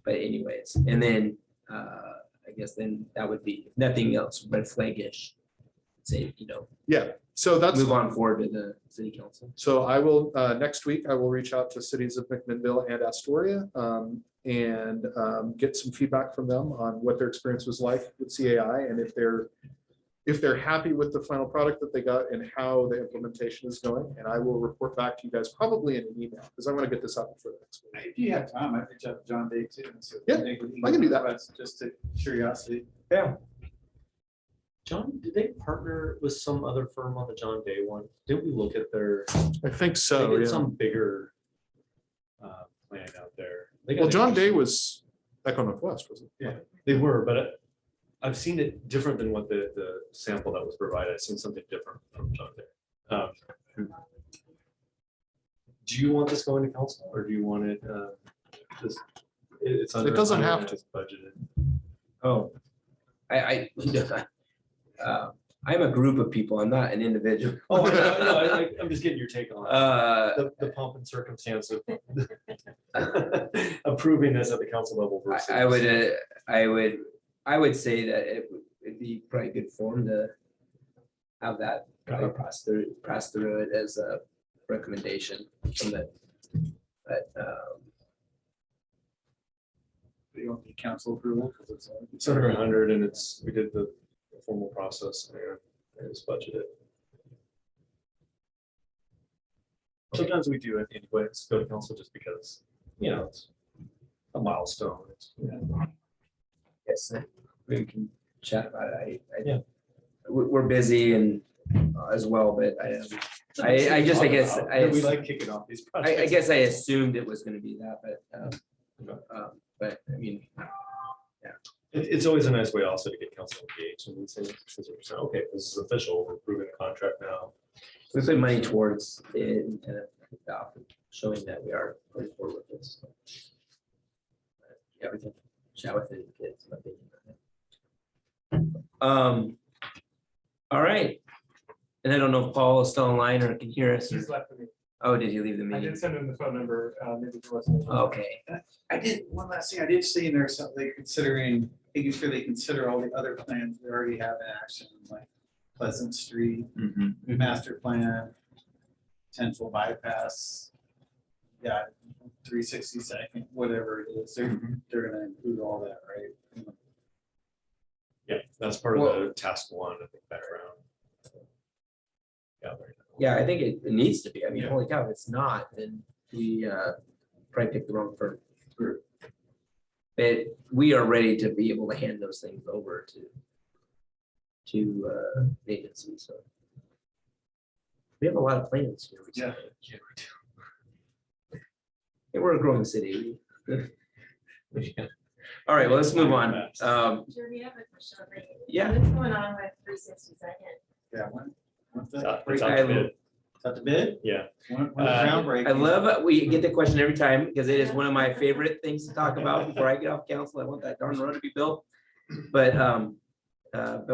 but anyways, and then I guess then that would be if nothing else red flag-ish. Say, Yeah, so that's. move on forward to the city council. So I will, next week, I will reach out to cities of McMinnville and Astoria and get some feedback from them on what their experience was like with CAI and if they're happy with the final product that they got and how the implementation is going. And I will report back to you guys probably in an email because I want to get this out before the next week. If you have time, I'd reach out to John Day too. And see what Yeah, they think. I can do that. Just to curiosity. Yeah. John, did they partner with some other firm on the John Day one? Did we look at their, I think they so, did yeah. some bigger plan out there? They got Well, John Day interesting- was Echo Northwest, wasn't it? Yeah, they were, but I've seen it different than what the sample that was provided. I've seen something different from John Day. Do you want this going to council or do you want it, just, it's under. It doesn't have under- to. it's budgeted. Oh, I'm a group of people. I'm not an individual. Oh, I'm just getting your take on it. The pomp and circumstance of approving this at the council level versus. I would say that it'd be probably good form to have that probably pass through it as a recommendation from that. But You don't need council approval because It's under 100 and we did the formal process there. It was budgeted. Sometimes we do it anyways, go to council just because, it's a milestone. yes, we can chat about it. Yeah. We're busy and as well, but I guess We like kicking off these projects. I guess I assumed it was going to be that, but I mean, It's always a nice way also to get council engaged and say, okay, this is official, we're approving the contract now. we put money towards it and kind of showing that we are going forward with this. Yeah, we can chat with the kids. what they think. All right. And I don't know if Paul is still online or can hear us. He's left me. Oh, did he leave the I meeting? did send him the phone number, maybe he wasn't. Okay. I did, one last thing, I did see in there something considering, making sure they consider all the other plans they already have in action, like Pleasant Street, Mhm. master plan, potential bypass. Yeah, 360 whatever it is, they're gonna include all that, right? Yeah, that's part of the task one, I think, background. Yeah. Yeah, I think it needs to be. I mean, Yeah. holy cow, if it's not, then we probably picked the wrong group. But we are ready to be able to hand those things over to agency, so. We have a lot of plans here. Yeah. Yeah, we're a growing city. All right, well, let's move on. Jeremy, I have a question. for you. Yeah. What's going on with 362nd? Yeah, when's It's that? out break? to bid. Is that the bid? Yeah. When the Uh, groundbreaking? I love, we get the question every time because it is one of my favorite things to talk about before I get off council. I want that darn road to be built. But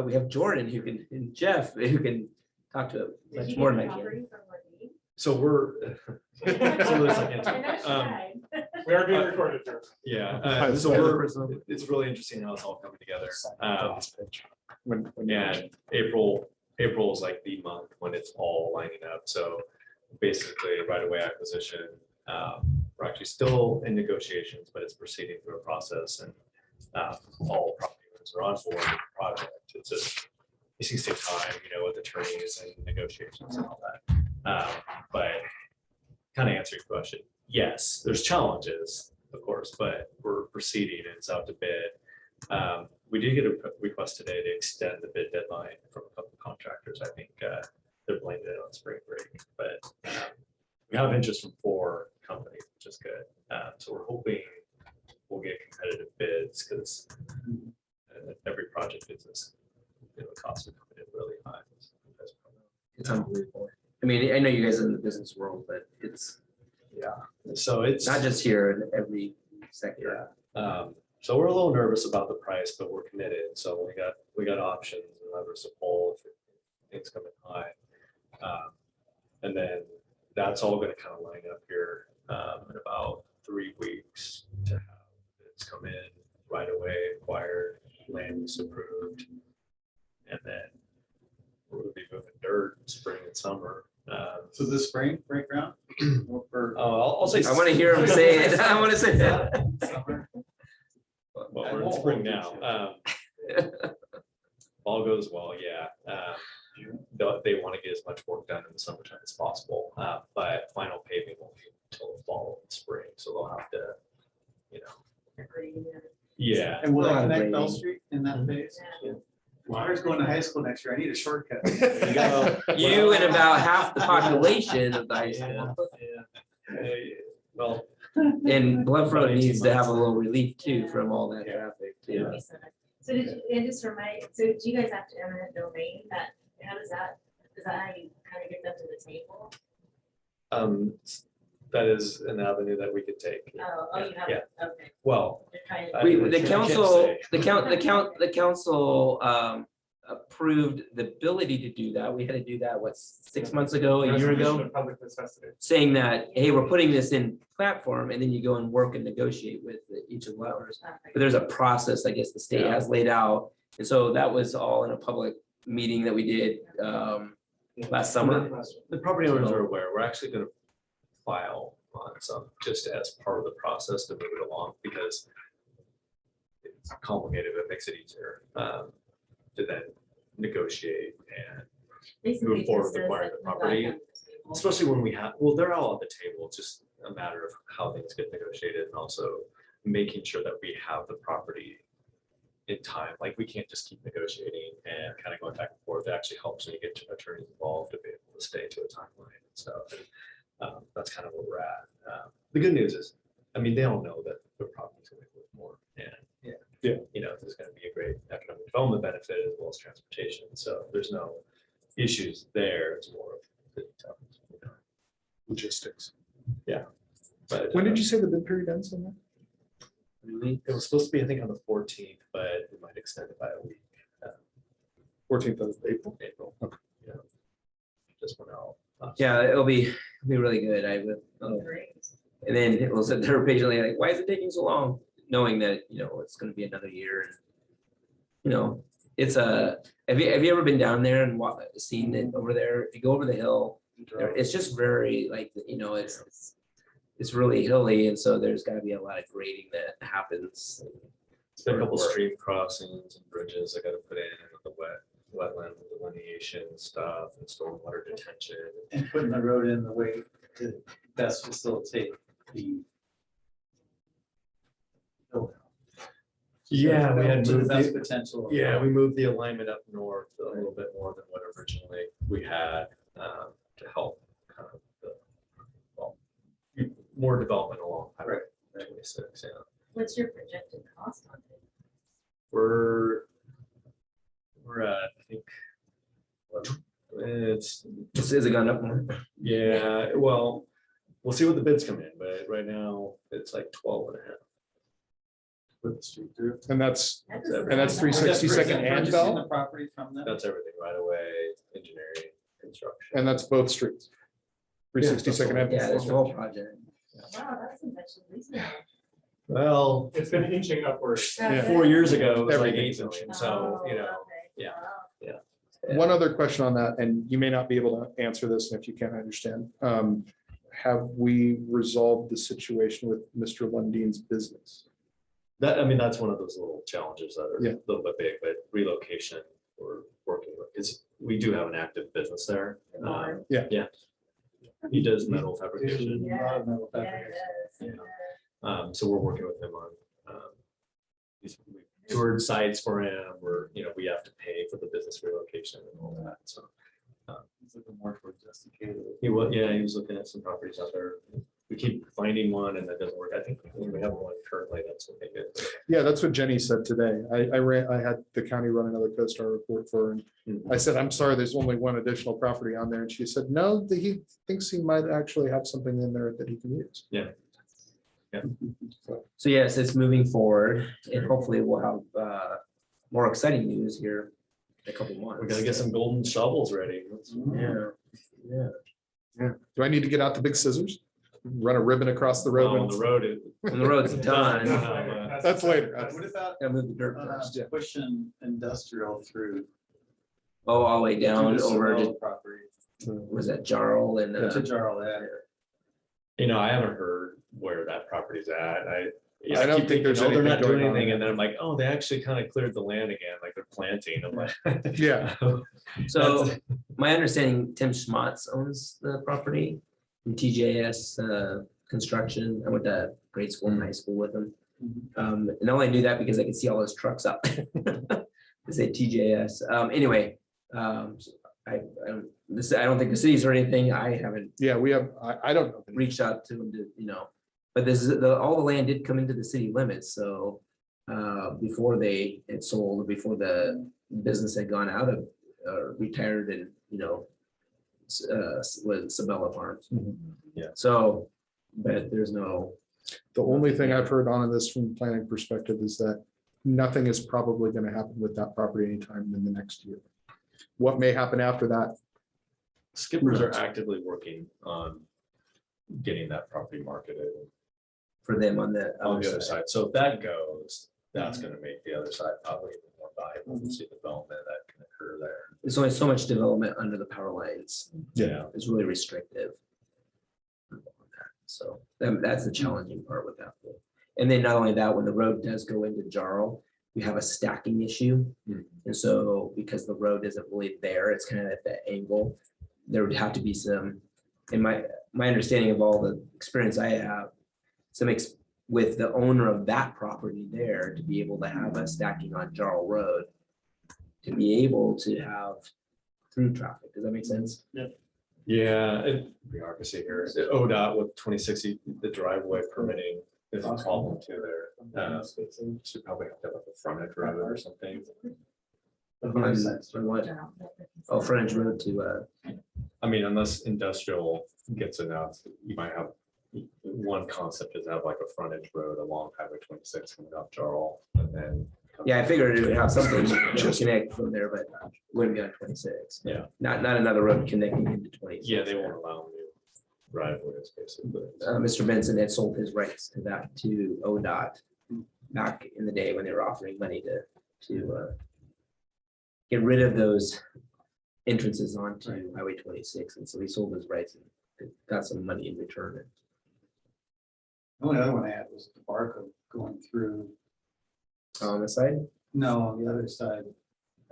we have Jordan who can, and Jeff, who can talk to it Did much you more get than the I can. property from Levine? So we're. So there's like I know she died. We are being recorded, sir. Yeah, Hi, so yeah. it's really interesting how it's all coming together. When And April is like the month when it's all lining up. So basically right away acquisition. We're actually still in negotiations, but it's proceeding through a process and all property owners are on board with the project. It's just, these things take time, with attorneys and negotiations and all that. But kind of answer your question, yes, there's challenges, of course, but we're proceeding and it's out to bid. We did get a request today to extend the bid deadline from a couple of contractors. I think they're blaming it on spring break, but we have interest from 4 companies, which is good. So we're hoping we'll get competitive bids because every project business, the cost of it really high. It's unbelievable. I mean, I know you guys are in the business world, but it's So it's not just here, in every sector. So we're a little nervous about the price, but we're committed. So we got options and levers to pull if things come in high. And then that's all going to kind of line up here in about 3 weeks to have bids come in right away, acquired, land is approved. And then we're going to be moving dirt spring and summer. So this spring, break ground? Or I'll say. I want to hear him say it. I want to say that. summer? Well, we're in spring now. All goes well, yeah. They want to get as much work done in the summertime as possible, but final paving won't be until the fall and spring, so they'll have to, yeah. And will Well, that connect grading. Bell Street in that phase? Yeah. Well, I was going to high school next year. I need a shortcut. There you go. You and about half the population of the high school. Well, And Bluff Road About 18 needs to have a months. little relief too from all that traffic too. That makes sense. So did you, and just remind, so do you guys have to eminent domain that, how does that, is that how you kind of get them to the table? that is an avenue that we could take. Oh, you have, Yeah. it. Okay. Well, You're trying I- to. We, I the can't council, say. the council approved the ability to do that. We had to do that, what, 6 months ago, a year Resolution ago? of Public necessity. Saying that, hey, we're putting this in platform, and then you go and work and negotiate with each of the levers. But there's a process, I guess, the state Yeah. has laid out. And so that was all in a public meeting that we did last summer. the property owners are aware, we're actually gonna file on some, just as part of the process to move it along, because it's complicated, but it makes it easier to then negotiate and Basically, move forward just with says acquiring that the you got property. them to the table. especially when we have, well, they're all at the table, it's just a matter of how things get negotiated and also making sure that we have the property in time. Like, we can't just keep negotiating and kind of going back and forth. It actually helps when you get attorneys involved to be able to stay to a timeline and stuff. And that's kind of where we're at. The good news is, I mean, they all know that the property's going to be worth more, and there's going to be a great economic development benefit as well as transportation. So there's no issues there. It's more of the logistics. But When did you say the bid period ends on that? It was supposed to be, I think, on the 14th, but we might extend it by a week. 14th of April. April. Okay. Yeah. Just went out. Yeah, it'll be really good. I would. Great. And then it will sit there patiently like, why is it taking so long? Knowing that, it's gonna be another year. And it's have you ever been down there and seen it over there? If you go over the hill, it's just very it's really hilly. And so there's gotta be a lot of grading that happens. It's been a couple stream crossings and bridges I got to put in, and the wetland delineation stuff and stormwater detention. And putting the road in the way to best facilitate the build out. Yeah, we had To the moved best the, potential. yeah, we moved the alignment up north a little bit more than what originally we had to help kind of the, well, more development along Highway 26, yeah. What's your projected cost on it? We're at, I think, it's, Has it gone up more? yeah, well, we'll see what the bids come in, but right now it's like 12 and a half. With the street through. And that's, That doesn't and that's sound bad. 362nd and Purchasing Bell? the property from them. That's everything, right away, engineering, construction. And that's both streets. 362nd and. Yeah, this whole project. Wow, that's actually reasonable. Well, It's been inching upwards. Yeah. 4 years ago, it was like Everything's 8 million, so, you know, Oh, okay. yeah. Wow. One other question on that, and you may not be able to answer this, and if you can't, I understand. Have we resolved the situation with Mr. Lundin's business? that, I mean, that's one of those little challenges that are Yeah. a little bit big, but relocation, we're working with, because we do have an active business there. Yeah. Yeah. He does metal fabrication. A lot of metal Yeah, it fabrication. does. Yeah. So we're working with him on, we toured sites for him, we have to pay for the business relocation and all that, so. It's looking more towards justified. He was looking at some properties out there. We keep finding one and that doesn't work. I think we have one currently that's what they did. Yeah, that's what Jenny said today. I had the county run another CoStar report for her, and I said, I'm sorry, there's only one additional property on there. And she said, no, that he thinks he might actually have something in there that he can use. Yeah. So yes, it's moving forward and hopefully we'll have more exciting news here in a couple months. We gotta get some golden shovels ready. Yeah, yeah. Do I need to get out the big scissors? Run a ribbon across the road? On the road. When the road's done, That's later. What about gotta move the dirt first. Yeah. pushing industrial through? Oh, all the way down to the over Savelle to, property? was that Jarl and, To Jarl, yeah. I haven't heard where that property's at. I don't keep think there's thinking, oh, they're not anything doing going on anything. there. And then I'm like, oh, they actually kind of cleared the land again, like they're planting. I'm like. Yeah. so my understanding, Tim Schmatz owns the property from TJS Construction. I went to grade school and high school with him. And I only knew that because I could see all those trucks up. They say TJS. Anyway, I don't think the cities or anything. I haven't Yeah, we have, I don't know. reached out to them to, but this is all the land did come into the city limits. So before they had sold, before the business had gone out of, retired and, was Sabella Farms. Yeah. So, but there's no, The only thing I've heard on this from a planning perspective is that nothing is probably going to happen with that property anytime in the next year. What may happen after that? Skippers are actively working on getting that property marketed for them on the on the other other side. side. So if that goes, that's gonna make the other side probably even more valuable to see development that can occur there. There's only so much development under the power lines. Yeah. It's really restrictive. So that's the challenging part with that. And then not only that, when the road does go into Jarl, we have a stacking issue. And so because the road isn't really there, it's kind of at the angle, there would have to be some, in my understanding of all the experience I have, with the owner of that property there to be able to have a stacking on Jarl Road, to be able to have through traffic. Does that make sense? Yeah, bureaucracy here. The ODOT with 2060, the driveway permitting is a problem too there. Should probably have to have a frontage road or something. On what? Oh, French Road to, I mean, unless industrial gets enough, you might have, one concept is have like a frontage road along Highway 26 coming up Jarl and then. yeah, I figured it would have something to connect from there, but wouldn't be on 26. Yeah. Not another road connecting into 26. Yeah, they won't allow new driveways basically. Mr. Benson had sold his rights to that to ODOT back in the day when they were offering money to get rid of those entrances onto Highway 26. And so he sold his rights and got some money in return. The only other one I had was the Barco going through, On the side? no, on the other side,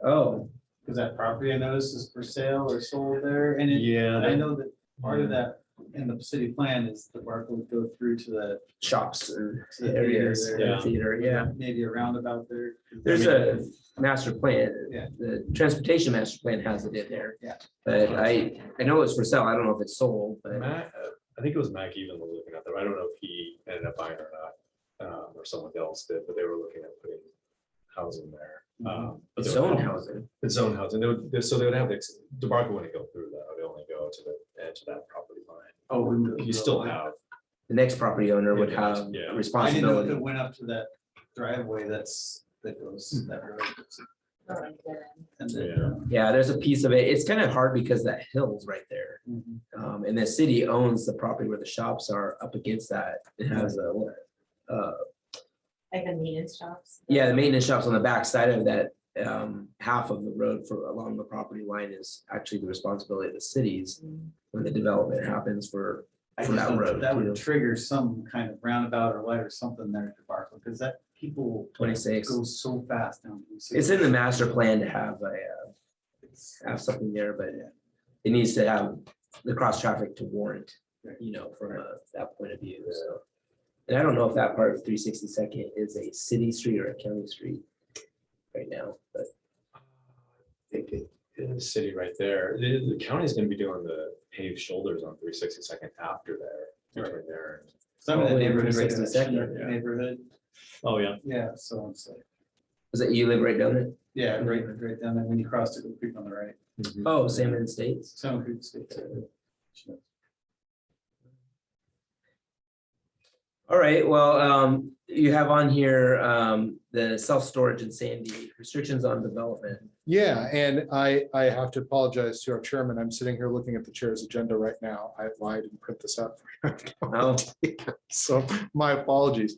Oh, because that property I noticed is for sale or sold there, and it, Yeah. I know that part of that in the city plan is the park would go through to the, Shops and to the areas, theater Yeah. there. theater, yeah. Maybe a roundabout there. There's a master plan. Yeah. The transportation master plan has it in there. Yeah. But I know it's for sale. I don't know if it's sold, but Matt, I think it was Mac even was looking at them. I don't know if he ended up buying or not, or someone else did, but they were looking at putting housing there. But it's they would own probably- housing. It's own housing. So they would have, DeBarco wouldn't go through that. They only go to the edge of that property line. Oh, You still have, The next property owner would Yeah, have yeah. I didn't know if responsibility. it went up to that driveway that goes that road. And then, Yeah. Yeah, there's a piece of it. It's kind of hard because that hill's right there. Mhm. And the city owns the property where the shops are up against that. It has a, Like the maintenance shops. yeah, the maintenance shops on the back side of that. Half of the road along the property line is actually the responsibility of the cities when the development happens for I For just that don't- road, that would too. trigger some kind of roundabout or light or something there at DeBarco, because that people 26. go so fast down. It's in the master plan to have have something there, but it needs to have the cross traffic to warrant, from that point of view, so. And I don't know if that part of 362nd is a city street or a county street right now, but in the city right there, the county's gonna be doing the paved shoulders on 362nd after there, between there. Some of Oh, the yeah, neighborhood, right 62nd, there, yeah. neighborhood, Oh, yeah. yeah, so it's like, was it you live right down it? yeah, right down there when you cross the creek on the right. Oh, Salmon Estates. Some Creek State. All right, well, you have on here the self-storage in Sandy, restrictions on development. Yeah, and I have to apologize to our chairman. I'm sitting here looking at the chair's agenda right now. I lied and print this out. for you. Oh, So my apologies.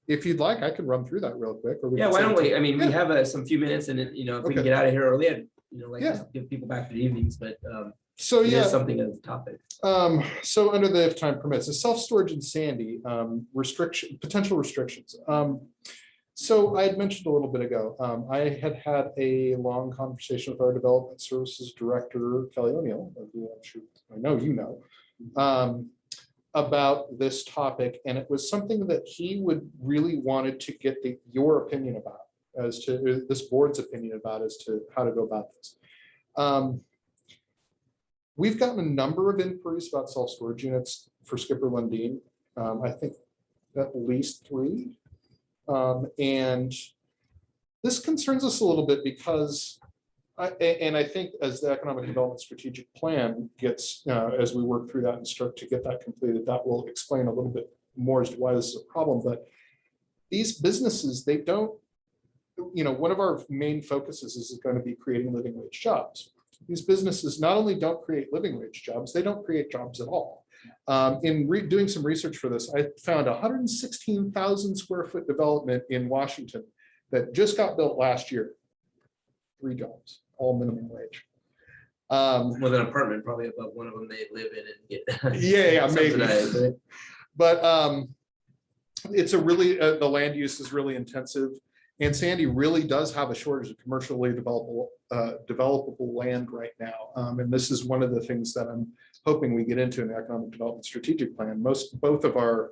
If you'd like, I could run through that real quick. Or we yeah, can why save don't we? time. I mean, we Yeah. have some few minutes and, if we can Okay. get out of here early, I'd, like Yeah. to give people back to the evenings, but So it yeah, is something of the topic. So under the if time permits, the self-storage in Sandy, potential restrictions. So I had mentioned a little bit ago, I had a long conversation with our development services director, Kelly O'Neill, who I'm sure I know you know, about this topic, and it was something that he would really wanted to get your opinion about, as to this board's opinion about as to how to go about this. We've gotten a number of inquiries about self-storage units for Skipper Lundin. I think at least 3. And this concerns us a little bit because I think as the economic development strategic plan gets, as we work through that and start to get that completed, that will explain a little bit more as to why this is a problem. But these businesses, they don't, one of our main focuses is going to be creating living wage jobs. These businesses not only don't create living wage jobs, they don't create jobs at all. In doing some research for this, I found 116,000 square foot development in Washington that just got built last year. 3 jobs, all minimum wage. With an apartment, probably above one of them they live in and get. Yeah, maybe. subsidized, right? But it's a really, the land use is really intensive. And Sandy really does have a shortage of commercially developable land right now. And this is one of the things that I'm hoping we get into in the economic development strategic plan. Both of our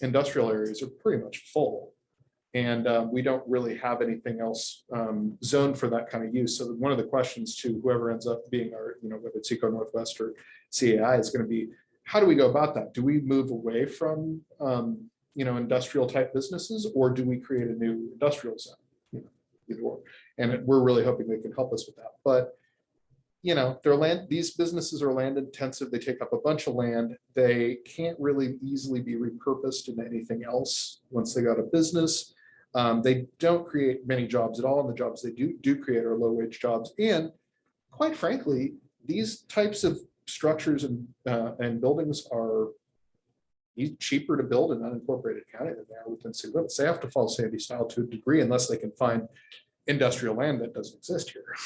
industrial areas are pretty much full. And we don't really have anything else zoned for that kind of use. So one of the questions to whoever ends up being our, whether it's Eco Northwest or CAI is going to be, how do we go about that? Do we move away from industrial type businesses, or do we create a new industrial zone? Either or. And we're really hoping they can help us with that. But these businesses are land intensive. They take up a bunch of land. They can't really easily be repurposed into anything else once they go to business. They don't create many jobs at all, and the jobs they do create are low wage jobs. And quite frankly, these types of structures and buildings are cheaper to build in unincorporated county than they are within city limits. They have to follow Sandy style to a degree unless they can find industrial land that doesn't exist here.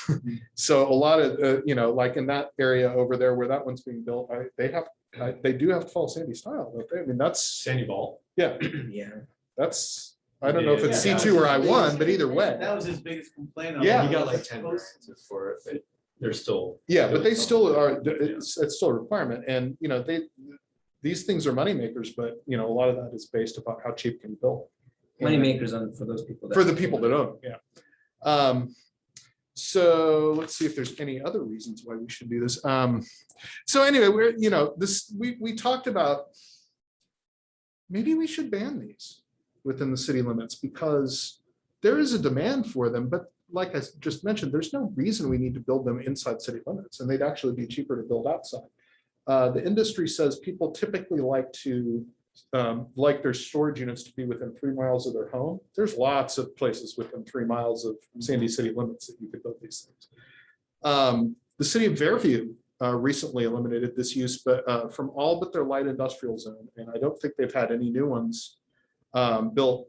So a lot of, like in that area over there where that one's being built, they do have to follow Sandy style, don't they? I mean, that's, Sandy Ball. yeah, Yeah. that's, I don't know if it's Yeah, C2 or I1, but either way. That was his biggest complaint. Yeah. He got like 10 variances for it. They're still. Yeah, but they still are, it's still a requirement, and, you know, these things are moneymakers, but, you know, a lot of that is based upon how cheap can you build. Money And makers on, for those people. For the people that own, yeah. So let's see if there's any other reasons why we should do this. So anyway, we're, you know, we talked about, maybe we should ban these within the city limits, because there is a demand for them, but like I just mentioned, there's no reason we need to build them inside city limits, and they'd actually be cheaper to build outside. The industry says people typically like their storage units to be within 3 miles of their home. There's lots of places within 3 miles of Sandy city limits that you could build these things. The city of Fairview recently eliminated this use, but from all but their light industrial zone, and I don't think they've had any new ones built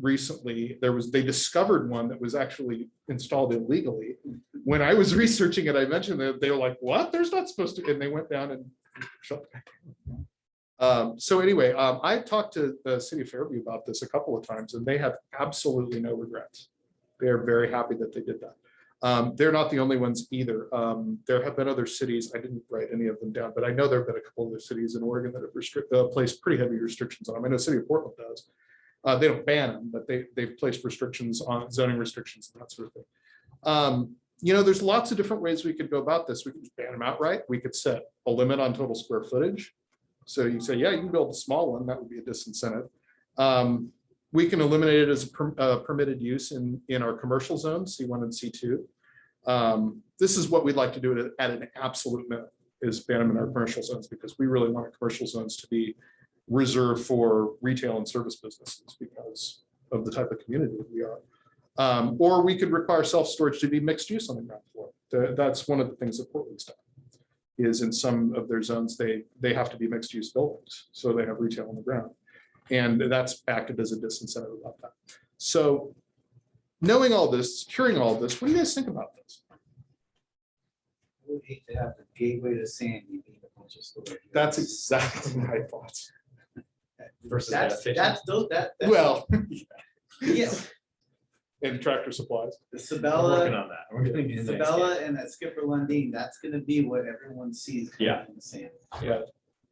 recently. They discovered one that was actually installed illegally. When I was researching it, I mentioned that they were like, "What? There's not supposed to," and they went down and shut the back down. So anyway, I talked to the city of Fairview about this a couple of times, and they have absolutely no regrets. They are very happy that they did that. They're not the only ones either. There have been other cities. I didn't write any of them down, but I know there have been a couple other cities in Oregon that have placed pretty heavy restrictions on them. I know the city of Portland does. They don't ban them, but they've placed restrictions on zoning restrictions and that sort of thing. You know, there's lots of different ways we could go about this. We could just ban them outright. We could set a limit on total square footage. So you say, yeah, you can build a small one. That would be a disincentive. We can eliminate it as a permitted use in our commercial zones, C1 and C2. This is what we'd like to do at an absolute minimum, is ban them in our commercial zones, because we really want our commercial zones to be reserved for retail and service businesses because of the type of community that we are. Or we could require self-storage to be mixed use on the ground floor. That's one of the things that Portland's done, is in some of their zones, they have to be mixed use buildings. So they have retail on the ground. And that's acted as a disincentive about that. So knowing all this, hearing all this, what do you guys think about this? I would hate to have the gateway to Sandy being a bunch of storage. That's exactly my thoughts. Versus gas That's, station. that's, those, that. Well, Yes, and Tractor Supplies. the We're working Sabella, on that. We're gonna do the next Sabella and that Skipper Lundin, that's gonna be what everyone sees. coming Yeah. in Sandy. Yeah.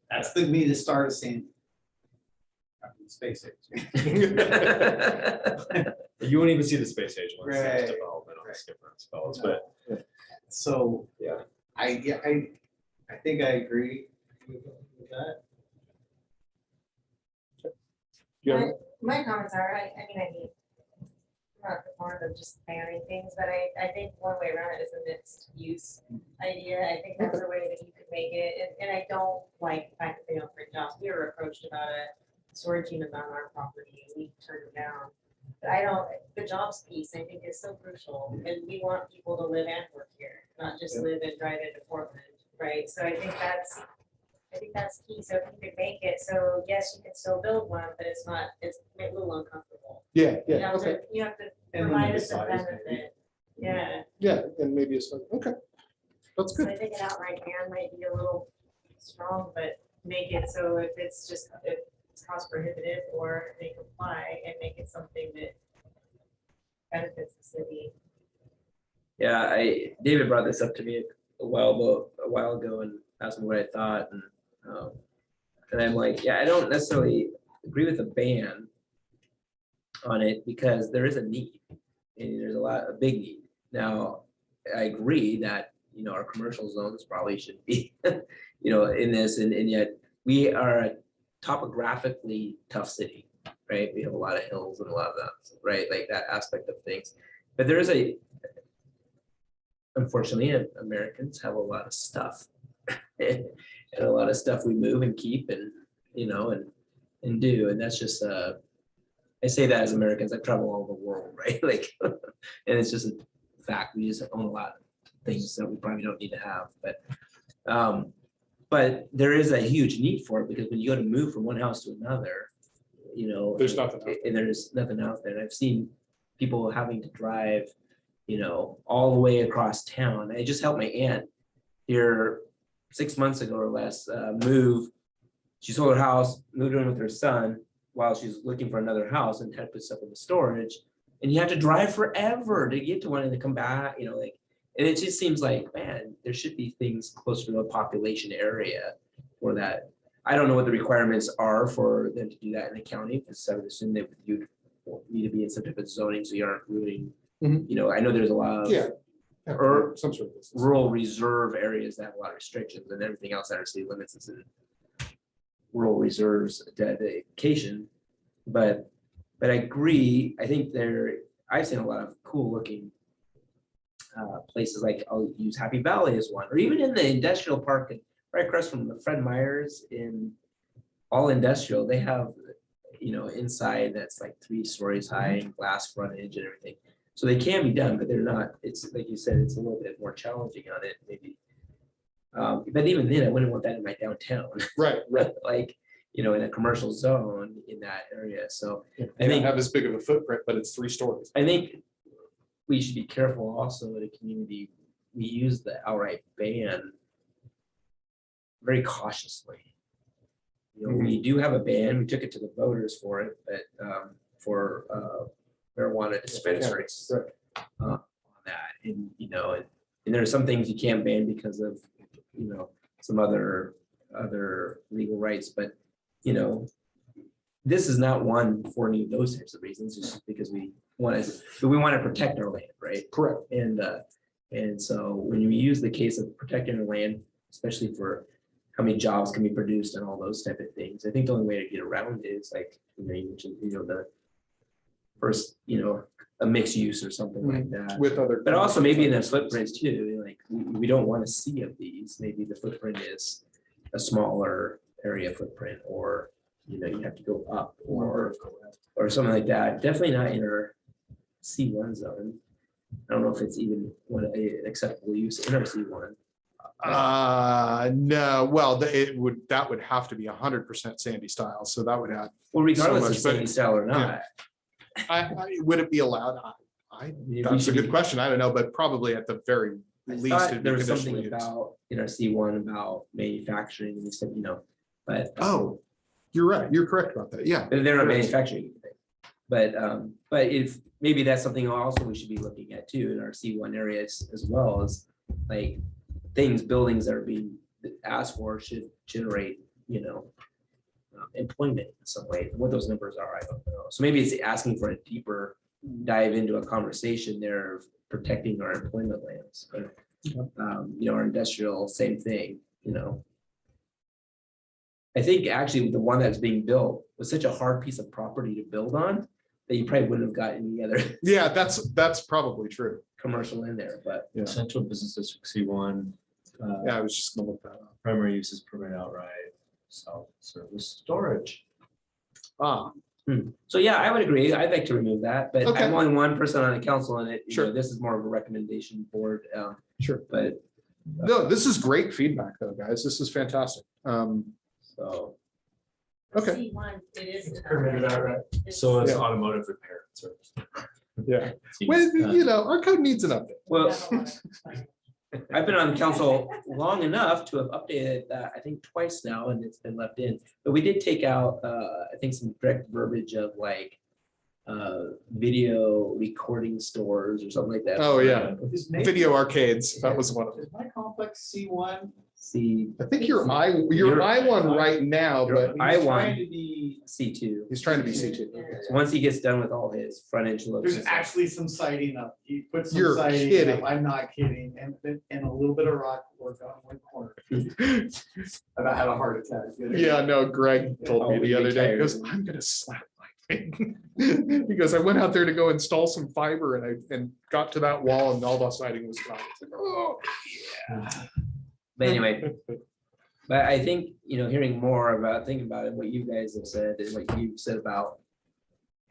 That's the me to start of Sandy. After the Space age. game. You won't even see the space age once Right, there's development on the right. skipper and spells, but So, yeah. I think I agree with that. Yeah. My comments are, I mean, I'm not fond of just banning things, but I think one way around it is a mixed use idea. I think that's a way that you could make it, and I don't like the fact that they don't bring jobs. We were approached about a storage unit on our property, and we turned it down. But the jobs piece, I think, is so crucial, and we want people to live and work here, not just live and drive into Portland, right? So I think that's key. So if you could make it, so yes, you can still build one, but it's a little uncomfortable. Yeah, You yeah, have okay. to, you have to And provide limited us a size, maybe. benefit. Yeah, Yeah, and maybe it's, okay. That's so good. I think an outright ban might be a little strong, but make it so if it's cost prohibitive, or they comply and make it something that benefits the city. Yeah, David brought this up to me a while ago and asked me what I thought, and I'm like, yeah, I don't necessarily agree with a ban on it, because there is a need, and there's a big need. Now, I agree that, you know, our commercial zones probably should be, you know, in this, and yet we are a topographically tough city, right? We have a lot of hills and a lot of that, right? Like that aspect of things. But there is unfortunately, Americans have a lot of stuff. And a lot of stuff we move and keep and, you know, and do. And that's just, I say that as Americans, I travel all over the world, right? Like, and it's just a fact. We just own a lot of things that we probably don't need to have. But there is a huge need for it, because when you go to move from one house to another, you know, There's nothing out there. and there's nothing out there. And I've seen people having to drive, you know, all the way across town. I just helped my aunt here 6 months ago or less move. She sold her house, moved in with her son while she's looking for another house, and had to put stuff in the storage. And you have to drive forever to get to one and to come back, you know, like, And it just seems like, man, there should be things closer to a population area for that. I don't know what the requirements are for them to do that in the county, because I would assume that you need to be in some type of zoning, so you aren't ruining, Mhm. you know, I know there's a lot of Yeah. Or Some sort of business. rural reserve areas that have a lot of restrictions, and everything else that are city limits is in rural reserves dedication. But I agree, I think I've seen a lot of cool looking places, like I'll use Happy Valley as one, or even in the industrial park right across from the Fred Meyer's in all industrial, they have, you know, inside that's like 3 stories high and glass frontage and everything. So they can be done, but they're not, it's like you said, it's a little bit more challenging on it, maybe. But even then, I wouldn't want that in my downtown, Right. like, you know, in a commercial zone in that area. So They I don't think, have as big of a footprint, but it's 3 stories. I think we should be careful also in a community, we use the outright ban very cautiously. You know, we do have a ban, we took it to the voters for it, but for marijuana dispensaries. Right. On that, and you know, and there are some things you can't ban because of, you know, some other legal rights, but you know, this is not one for any of those types of reasons, just because we want to protect our land, right? Correct. And so when you use the case of protecting our land, especially for how many jobs can be produced and all those type of things, I think the only way to get around it is like, you know, you mentioned, you know, the first, you know, a mixed use or something like that. With other. But also maybe in the footprints too, like we don't want to see of these. Maybe the footprint is a smaller area footprint, or you know, you have to go up or something like that. Definitely not in our C1 zone. I don't know if it's even what an acceptable use in our C1. No, well, that would have to be 100% Sandy style, so that would add. Well, regardless much, of sandy but- style or not, Would it be allowed? That's a good question. I don't know, but probably at the very I least. thought it'd be there was conditional something use. about in our C1 about manufacturing and stuff, you know, but Oh, you're right. You're correct about that. Yeah. they're not manufacturing anything. But if maybe that's something also we should be looking at too in our C1 areas as well, as like buildings that are being asked for should generate, you know, employment in some way. What those numbers are, I don't know. So maybe it's asking for a deeper dive into a conversation there of protecting our employment lands. But, you know, our industrial, same thing, you know. I think actually the one that's being built was such a hard piece of property to build on that you probably wouldn't have got any other Yeah, that's probably true. commercial in there, but Yeah. Central Business District C1. Yeah, I was just gonna look that up. Primary uses permit outright, self-service storage. so yeah, I would agree. I'd like to remove that, but Okay. I'm only one person on the council and it, you know, Sure. this is more of a recommendation board. Sure. But No, this is great feedback though, guys. This is fantastic. so, Okay. C1, it is. Permitted outright. So is Yeah. automotive repair and service. Yeah. Seems, Well, you know, our code needs an update. well, I've been on the council long enough to have updated that, I think twice now, and it's been left in, but we did take out, I think some direct verbiage of like video recording stores or something like that. Oh, yeah. Is maybe- Video arcades, that was one of them. Is my complex C1? C, I think you're I1 right now, but I He's want trying to be, C2. he's trying to be C2. So once he gets done with all his frontage looks. there's and stuff. actually some siding up. He put some You're siding kidding. up. I'm not kidding. And a little bit of rock work on one corner. And I had a heart attack. Yeah, no, Greg told me Oh, the other day, he goes, retired. I'm gonna slap my thing. He goes, I went out there to go install some fiber and got to that wall and all the siding was gone. It's like, oh, But anyway, but I think, you know, hearing more about, thinking about it, what you guys have said and what you said about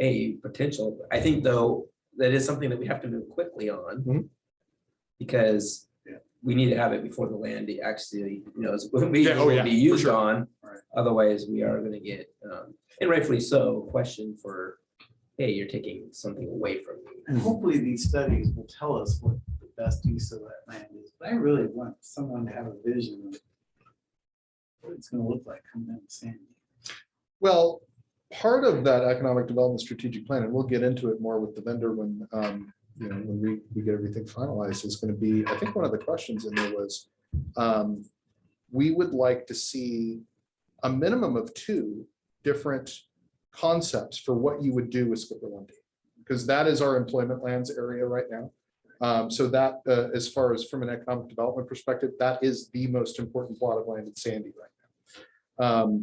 a potential, I think though, that is something that we have to move quickly on. Mhm. Because Yeah. we need to have it before the land actually, you know, we Yeah, oh, will yeah, be for used sure. on. Right. Otherwise, we are gonna get, and rightfully so, question for, hey, you're taking something away from me. And hopefully these studies will tell us what the best use of that land is. But I really want someone to have a vision of what it's gonna look like coming down the Sandy. well, part of that economic development strategic plan, and we'll get into it more with the vendor when when we get everything finalized, is going to be, I think one of the questions in there was, we would like to see a minimum of 2 different concepts for what you would do with Skipper Lundy, because that is our employment lands area right now. So that, as far as from an economic development perspective, that is the most important plot of land in Sandy right now.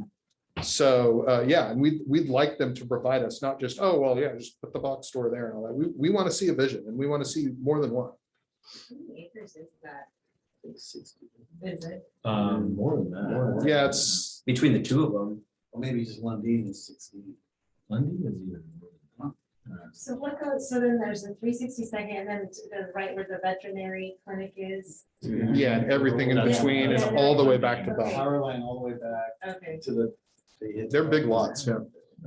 Yeah, and we'd like them to provide us not just, oh, well, yeah, just put the box store there and all that. We want to see a vision, and we want to see more than one. How many acres is that? Is it? More than that. Yeah, it's, Between the 2 of them, Well, maybe just Lundin is 16. London is even. more than that. So what goes, so then there's the 362nd, and then to the right where the veterinary clinic is. yeah, and everything in between is all the way back to Bell. Power line all the way back Okay. to the. They're big lots, yeah.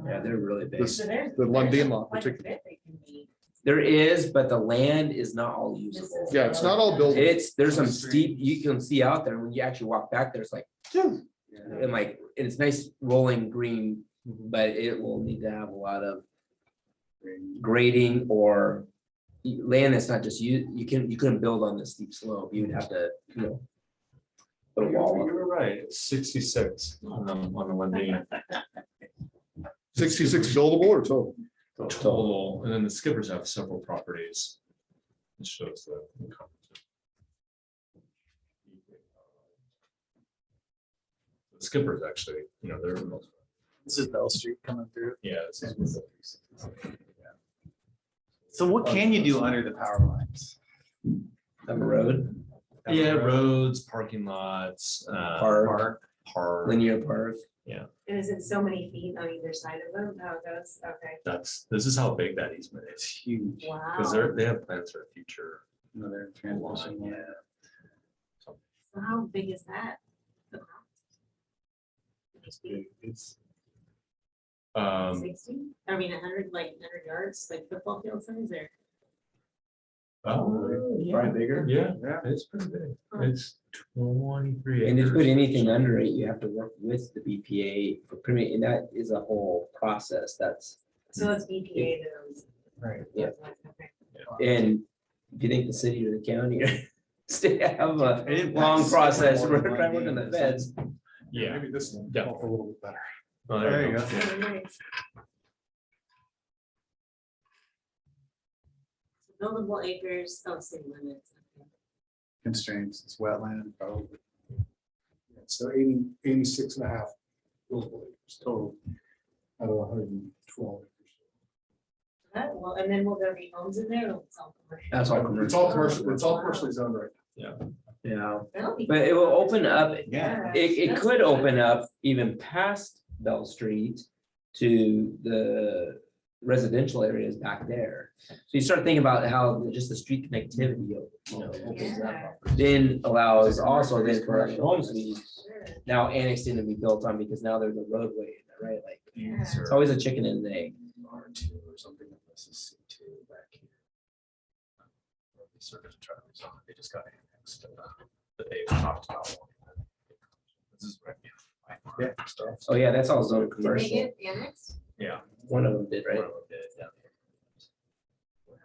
yeah, they're really big. This- So there's. the Lundin there's lot quite a particularly. bit they can be. There is, but the land is not all This usable. is- Yeah, it's not all built. There's some steep, you can see out there, when you actually walk back, there's like, and like, it's nice rolling green, but it will need to have a lot of grading or land that's not just you couldn't build on the steep slope. You would have to, put a wall You up. were right, it's 66 on the London 66 buildable or total? total, and then the Skippers have several properties. It shows the. The Skippers actually, they're. This is Bell Street coming through. Yeah. This is. So what can you do under the power lines? Have a road, Yeah, roads, parking lots, park, park. linear park. And is it so many feet on either side of them? How it goes? Okay. This is how big that easement is, Huge. Wow. because they have plans for a future. Another transmission line, line. So how big is that? It's. 60? I mean, 100, like 100 yards, like football field size or? Probably bigger. Yeah, it's pretty big. It's 23 And if you put acres. anything under it, you have to work with the BPA for permit, and that is a whole process. That's, So it's BPA that owns. Right. Yeah. Okay. and if you think the city or the county or state have a long process, we're trying to work on the feds. Yeah. Maybe this one, Yeah. a little bit better. Oh, There you go. Oh, nice. So buildable acres, city limits. Okay. Constraints, it's wetland, probably. So 86 and a half buildable acres total out of 112 acres. Well, and then will there be homes in there? Or it's all commercial? That's all It's commercial. all commercial, it's all commercially zoned right Yeah, That'll be but it will open up, Yeah. it That's could good. open up even past Bell Street to the residential areas back there. So you start thinking about how just the street connectivity, opens up. Yeah. Then allows also then for homes to be Sure. now annexed in to be built on, because now there's a roadway, in there, right? Like, Yeah. it's always a chicken and an egg. R2 or something, this is C2 back here. Service charges on, they just got annexed, but they talked about. This is right now. Yeah. Stuff. Oh, yeah, that's all zone Did they commercial. get annexed? Yeah. One of them did, right? One of them did, yeah.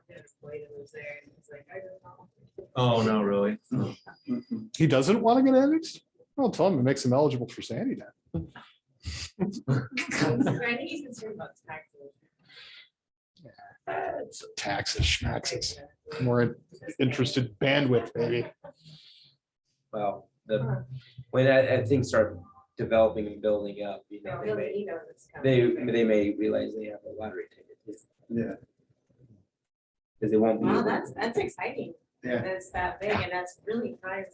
I had a boy that was there and he's like, I don't know. Oh, no, really? He doesn't want to get annexed? Well, tell him it makes him eligible for Sandy then. I think he's concerned about taxes. It's taxes, schmaxes. More interested bandwidth, baby. Well, when that things start developing and building up, No, they may, he knows it's coming. they may realize they have a lottery ticket. Yeah. Because they won't be. Wow, able- that's exciting. Yeah. That's that big and that's really prime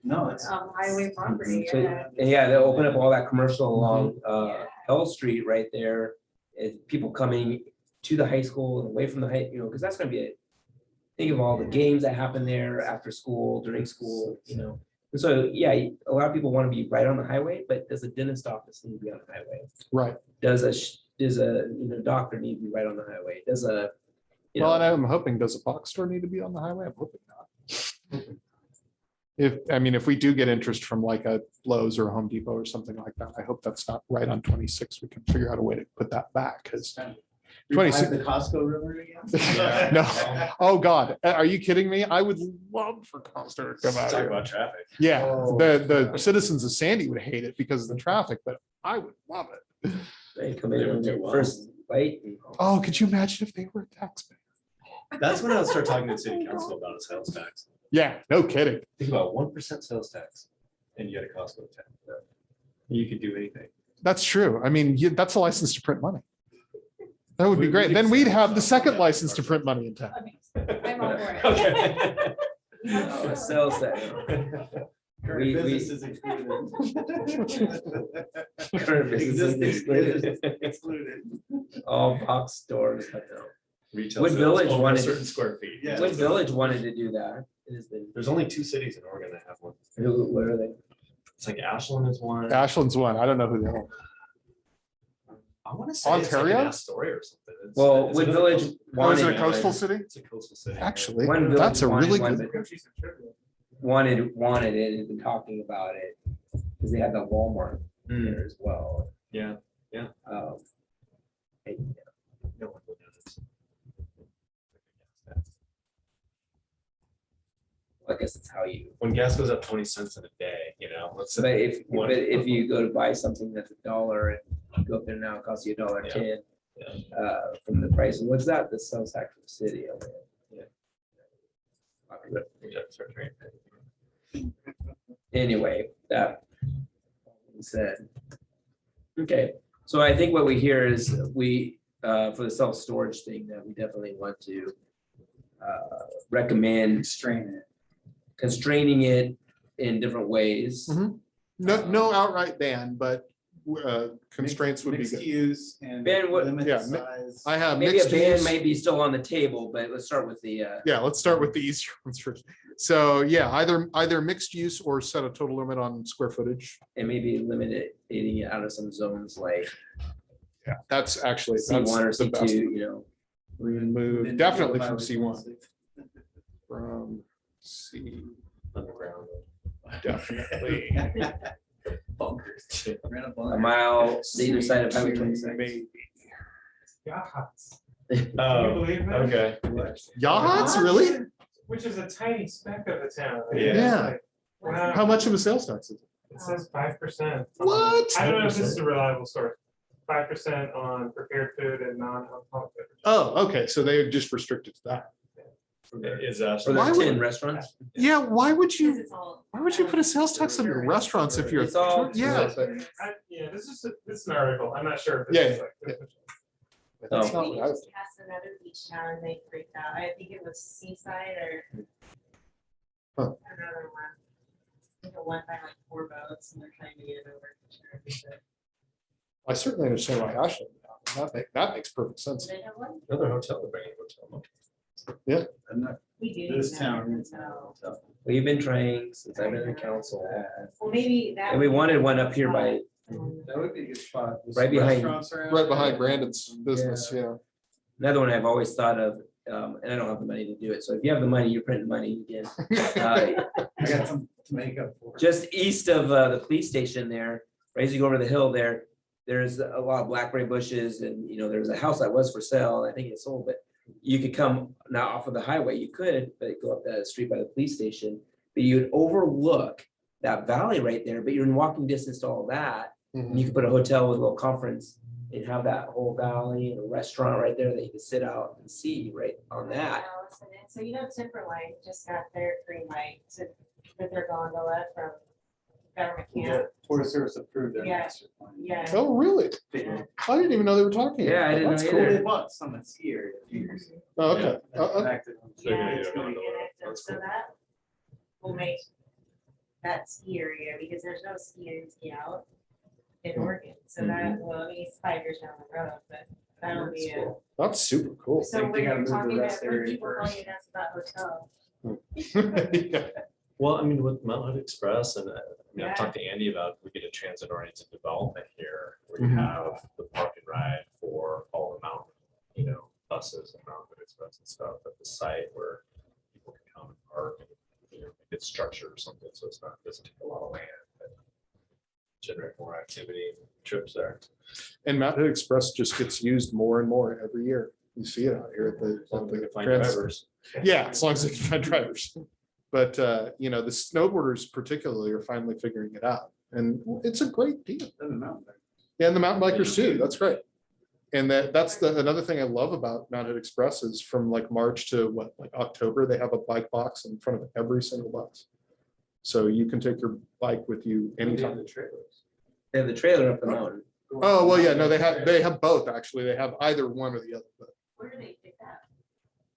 No, it's. highway property. So, Yeah. and yeah, they'll open up all that commercial along Yeah. Hill Street right there. Is people coming to the high school and away from the high, because that's gonna be a. Think of all the games that happen there after school, during school, And so, yeah, a lot of people want to be right on the highway, but does a dentist office need to be on the highway? Right. Does a doctor need to be right on the highway? Does a, Well, and I'm hoping, does a box store need to be on the highway? I'm hoping not. If we do get interest from like a Lowe's or a Home Depot or something like that, I hope that's not right on 26. We can figure out a way to put that back, because 26. The Costco rumor again? No, oh God, are you kidding me? I would love for Costco to come out Talk here. about traffic. Yeah, Oh. the citizens of Sandy would hate it because of the traffic, but I would love it. They come in on their first light. and- Oh, could you imagine if they were a taxpayer? That's when I'll start talking to the city council about a sales tax. Yeah, no kidding. Think about 1% sales tax and you get a Costco tax. You could do anything. That's true. I mean, that's a license to print money. That would be We- great. we Then could we'd set have up the something second like license to that. print money in town. I'm all for it. Okay. Oh, it sells that. Current We- business is excluded. Current business is Existing excluded. business excluded. All box stores. I know. Retail Wood sales Village over a wanted- certain square feet. Yeah. Wood Village wanted to do that. It has been, There's only 2 cities in Oregon that have one. what are they? It's like Ashland is one. Ashland's one. I don't know who they are. I want to say it's like an Ontario? Astoria or something. It's- Well, it's Wood another Village coast- Oh, is it a wanted, coastal city? It's a coastal city. Actually, One village that's a really wanted good. one, wanted it, and had been talking about it, because they had the Walmart Mm, there as well. Yeah. Um, and No one will notice. I guess it's how you, When gas goes up 20 cents in a day, let's so say. but if you go to buy something that's $1 and you go up there now, it costs you $1.10. Yeah. From the price, and what's that, the sales tax for the city? over there? Anyway, that being said. Okay, so I think what we hear is for the self-storage thing, that we definitely want to recommend Constrain it. constraining it in different ways. Mhm. No outright ban, but constraints would be Mixed good. use and Ben, what- limit yeah, size. I have Maybe a mixed ban use. may be still on the table, but let's start with the, Yeah, let's start with the easier ones first. So yeah, either mixed use or set a total limit on square footage. and maybe eliminating it out of some zones like Yeah, that's actually, C1 or that's the C2, best. you know. Remove, definitely from C1, from C, Underground. definitely. Bunkers. Rent a A bunker. mile either side of Highway 26. Maybe. Yachts. Oh, Can you believe that? okay. Yachts, really? Which is a tiny speck of the town. Yeah. Wow. How much of a sales tax is it? It says 5%. What? I don't know if this is a reliable source. 5% on prepared food and non-alcoholic beverages. Oh, okay, so they just restricted to that. Is that? For Why their would- 10 restaurants. Yeah, why would Because you, it's all. why would you put a sales tax on your restaurants if you're, It's all- yeah. Yeah, this is an article. I'm not sure. If Yeah, this is like. Oh. That's not We what I was- just passed another beach town and they freaked out. I think it was Seaside or Huh. another one. I think at one time like 4 boats and they're trying to get it over. to Sure. I certainly understand why Ashland, that makes perfect sense. Do they have one? Another hotel, they're bringing a hotel. I'm not, We do. this have town. one, needs a so- hotel. We've been trying since I've been in council. Well, maybe that. And we would be wanted a one good up here by, spot. That would be a good spot. There's Right some behind- restaurants around Right there. behind Brandon's business, yeah. another one I've always thought of, and I don't have the money to do it. So if you have the money, you're printing money again. Uh, I got some to make up for. it. Just east of the police station there, right as you go over the hill there, there's a lot of blackberry bushes and, there's a house that was for sale. I think it sold, but you could come now off of the highway, you could, but go up that street by the police station. But you'd overlook that valley right there, but you're in walking distance to all that. And you could put a hotel with a little conference and have that whole valley and a restaurant right there that you could sit out and see right on that. Allison, and so Timberline just got their green light to, with their gondola from government camp. Forest Service approved their Yeah. master plan. Yeah. Oh, really? They I didn't even know they were talking. Yeah, I about that. didn't That's know cool. either. They bought some at ski area a few years ago. Oh, okay. That's connected. So you're Yeah, gonna it's do a gonna gondola. get it, and That's so cool. that will make that ski area, because there's no ski in, ski out in Oregon, so that, well, I mean, it's 5 years down the road, but that'll be a. That's super cool. So Think when they gotta you're move the talking about, rest when area people call first. you, that's about hotel. Yeah. Well, I mean, with Mount Hood Express, and Yeah. I've talked to Andy about, we get a transit-oriented development here, where you Mhm. have the park and ride for all the mountain, buses and Mount Hood Express and stuff at the site where people can come and park and, it's structured or something, so it's not, doesn't take a lot of land. but generate more activity, trips there. And Mountain Hood Express just gets used more and more every year. You see it out here at the. So we can find Trans- drivers. Yeah, as long as they can find drivers. But, you know, the snowboarders particularly are finally figuring it out. And it's a great deal. Doesn't matter. Yeah, and the mountain bikers too. That's great. And that's another thing I love about Mountain Express is from like March to what, like October, they have a bike box in front of every single bus. So you can take your bike with you anytime. They have the trailer up the mountain. Oh, well, yeah, no, they have both, actually. They have either one or the other, but Where do they pick up?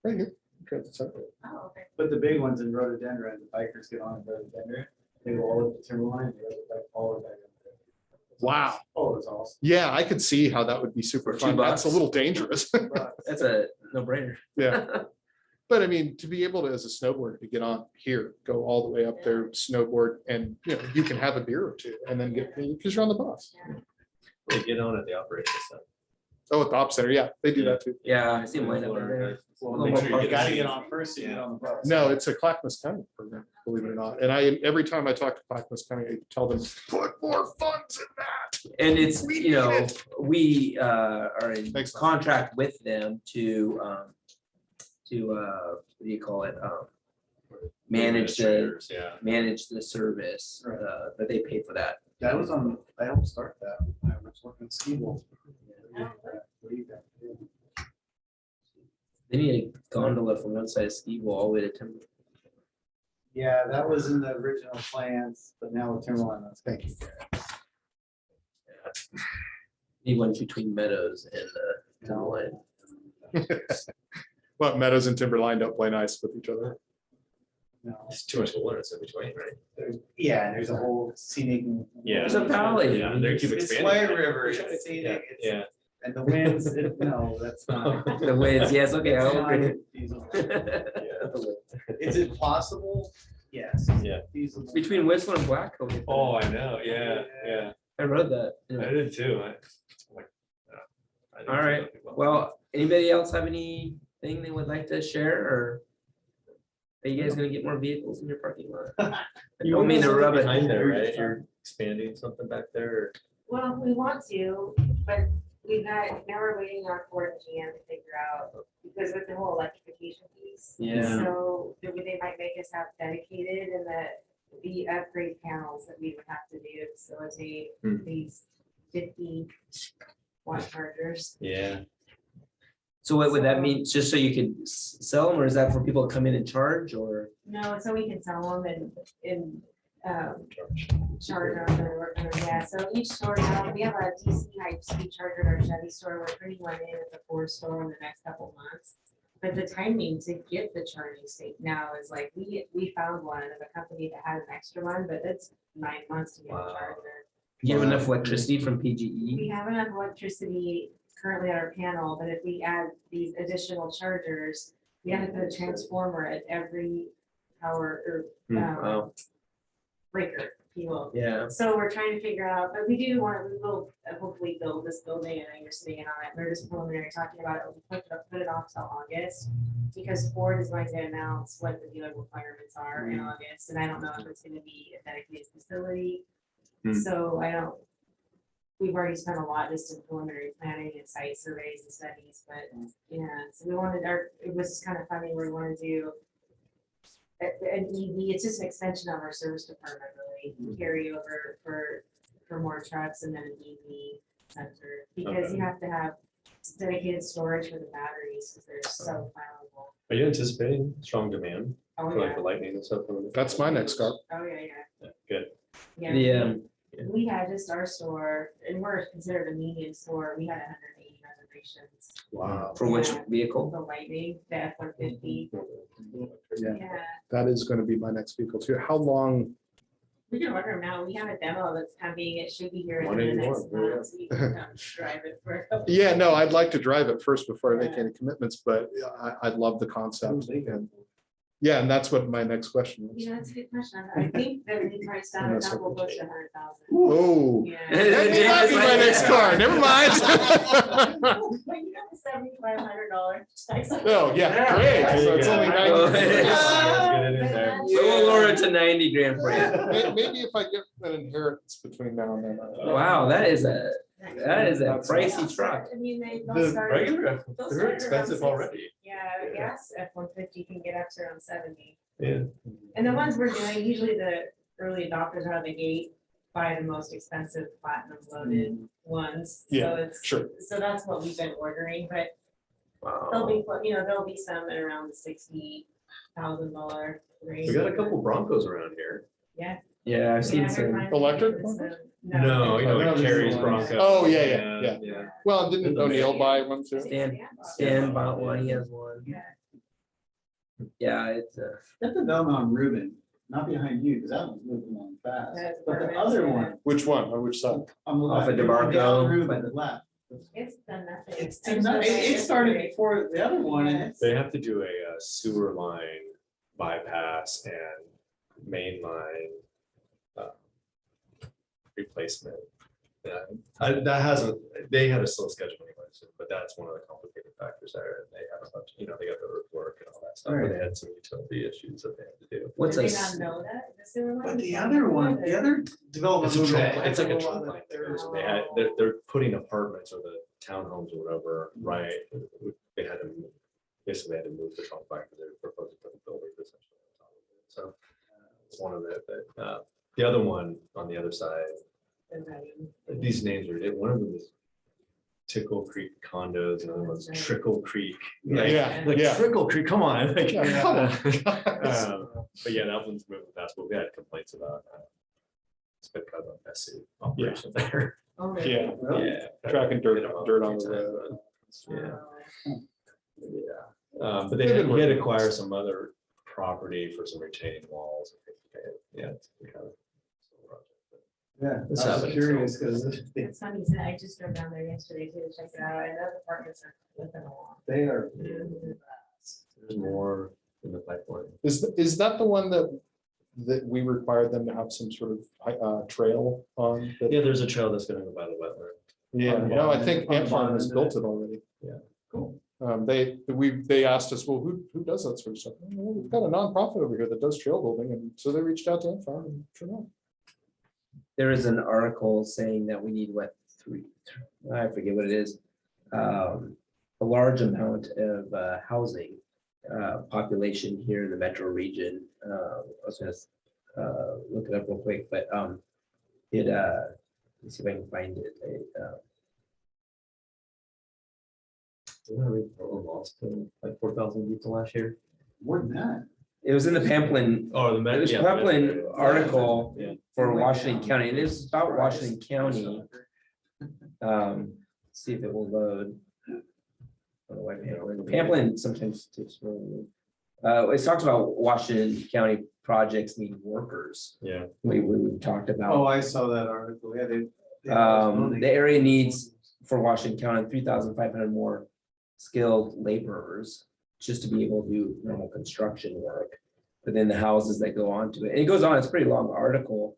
right here. Transit Center. Oh, okay. But the big ones in rhododendron, the bikers get on in rhododendron, they go all over the timberline, they ride the bike all the way back up there. Wow. Oh, it's awesome. Yeah, I could see how that would be super For fun. That's a $2. little dangerous. That's a no-brainer. Yeah. But I mean, to be able to, as a snowboarder, to get on here, go all the way up there, snowboard, and you know, you can have a beer or two and then get, because you're on the bus. They get on at the operations center. Oh, at the op center, yeah, they do that too. Yeah, I see them lined up in there. Well, Little make more sure you parking. gotta get on first, so you get on the bus. No, it's a Clackamas County program, believe it or not. And every time I talk to Clackamas County, I tell them, put more funds in that. And it's, We you know, need it. we are in Thanks. contract with them to what do you call it? Manage the, Administrators, Yeah. manage the service, Right. but they pay for that. That was on, I helped start that, when I was working at Ski Bowl. They need a gondola from one side of Ski Bowl all the way to Timber. Yeah, that was in the original plans, but now with Timberline, that's thank you. Need one between Meadows and Timberline. But Meadows and Timberline don't play nice with each other. No, It's too much water, it's in between, right? yeah, there's a whole scenic. Yeah. There's a valley. Yeah, they keep It's expanding. White River, Yeah, it's scenic, it's- Yeah. and the winds, no, that's not. The winds, yes, okay, it's I'll not agree. feasible. Yeah. Is it possible? Yes. Yeah. Feasible. Between Whistler and Blackcomb. they put Oh, it. I know, yeah, yeah. I rode that. I Yeah. did too. I didn't All do right, that well, anybody else have anything they would like to share, or are you guys gonna get more vehicles in your parking lot? I You don't mean to rub it. behind there, right? You're expanding something back there. Or- Well, we want to, but now we're waiting on Ford and GM to figure out, because with the whole electrification piece. Yeah. So they might make us have dedicated and the upgrade panels that we would have to do to facilitate Hmm. these 50-watt chargers. Yeah. So what would that mean, just so you could sell them, or is that for people to come in and charge, or? No, so we can sell them and charge them or, yeah, so each store now, we have a DC high speed charger at our Chevy store, we're putting one in at the Ford store in the next couple months. But the timing to get the charging state now is like, we found one of a company that had an extra one, but it's 9 months to get a Wow. charger. You have enough electricity from We PGE? have enough electricity currently at our panel, but if we add these additional chargers, we have to put a transformer at every power Hmm, or Oh, breaker, if you will. yeah, So we're trying to figure out, but we will hopefully build this building, and I know you're sitting in on it, we're just preliminary talking about it, we'll put it off till August. Because Ford is going to announce what the dealer requirements are in August, and I don't know if it's gonna be a dedicated facility. Hmm. So we've already spent a lot just in preliminary planning and site surveys and studies, but yeah, so we wanted it was kind of funny, we want to do an EV, it's just an extension of our service department, really, carry over for more trucks and then an EV center, because Okay. you have to have dedicated storage for the batteries, because they're so flammable. Are you anticipating strong demand Oh, for like yeah, the lightning and stuff? That's my next car. oh, yeah, Yeah, good. yeah. the, We had just our store, and we're considered a medium store, we had 180 reservations. Wow. for which Yeah. vehicle? The Lightning, the F-150, Yeah, yeah. that is going to be my next vehicle too. How long? We can order them now. We have a demo that's coming. It should be here in the 181, next there you go. month. So you can come drive it for a couple. Yeah, no, I'd like to drive it first before I make Yeah. any commitments, but I love the concept. And Yeah, and that's what my next question was. You know, that's a good question. I think that we priced out a Unless couple we books, take- 100,000. Oh. Yeah. That may not be my next car, never mind. But you got the $7,500 tax. Oh, yeah, great. So it's only Oh, 90. Get it in there. We'll lower it to 90 grand for you. Maybe if I get an inheritance between now and then. Wow, that is a That's- pricey truck. I mean, they'll The start. regular, they'll they're start around expensive 6. already. Yeah, gas F-150 can get up to around 70. Yeah. And the ones we're doing, usually the early adopters out of the gate buy the most expensive platinum loaded ones. So Yeah, it's, sure. so that's what we've been ordering, but there'll be, there'll be some at around the $60,000 range. We got a couple Broncos around here. Yeah. Yeah, I've seen Yeah, they're some. fine. Electric It's, ones? No, you know, No, like this is Terry's the one. Broncos. Oh, yeah. Yeah. Well, didn't O'Neill buy one too? Stan bought one, he has one. Yeah. Yeah, it's That development on Reuben, not behind you, because that one's moving along fast. That's But the perfect, other yeah. one. Which one, or which side? On the Off left, of the one DeMarco. down Reuben, the left. It's done nothing. It started before the other one, and it's. They have to do a sewer line bypass and main line replacement. Yeah, that hasn't, they had a slow schedule anyway, but that's one of the complicated factors there. They have a bunch, they got the earthwork and all that stuff, but they had some utility issues that they had to do. what's Did a they not know that? The sewer line But is the not other included? one, the other development. It's a moving, trunk, I it's like a think trunk lot line of there. there's- So they had, they're putting apartments or the townhomes or whatever, right? They had to, basically they had to move the trunk line because they were proposing to put the building essentially on top of it. So it's one of it, but the other one on the other side, these names are, one of them is Tickle Creek condos, and the other one's Trickle Creek. Like- Yeah, Like yeah. Trickle Creek, come on. like, Yeah, come on. But yeah, that one's moving fast, but we had complaints about it's been kind of a messy operation there. Oh, really? Yeah, Yeah. tracking dirt Hit 'em up on a few the times, road. but- Yeah, but They've they been had working. to acquire some other property for some retaining walls. Yeah. it's kind of- Yeah, It's I was happening. curious, because It's funny, you said I just drove down there yesterday too to check it out. And those apartments are flipping along. they are. There's more in the pipeline. Is that the one that we required them to have some sort of trail on? Yeah, there's a trail that's gonna go by the wetland. Yeah, On the no, I bottom- think on the Ant bottom Farm has end of built it. it already. Yeah. Cool. They asked us, well, who does that sort of stuff? Well, we've got a nonprofit over here that does trail building, and so they reached out to Ant Farm, and sure enough. there is an article saying that we need I forget what it is. A large amount of housing population here in the metro region. I was gonna look it up real quick, but let's see if I can find it. Didn't I read Portland lost like 4,000 people last year? More than that. It was in the Pamplin, Oh, the. it was Pamplin article Yeah. for Washington County, and it's about Washington County. See if it will load. I don't know why Pamplin sometimes takes. It's talked about Washington County projects need workers. Yeah. We talked Oh, about, I saw that article, yeah, they. the area needs for Washington County, 3,500 more skilled laborers just to be able to do normal construction work. But then the houses that go on to it, and it goes on, it's a pretty long article.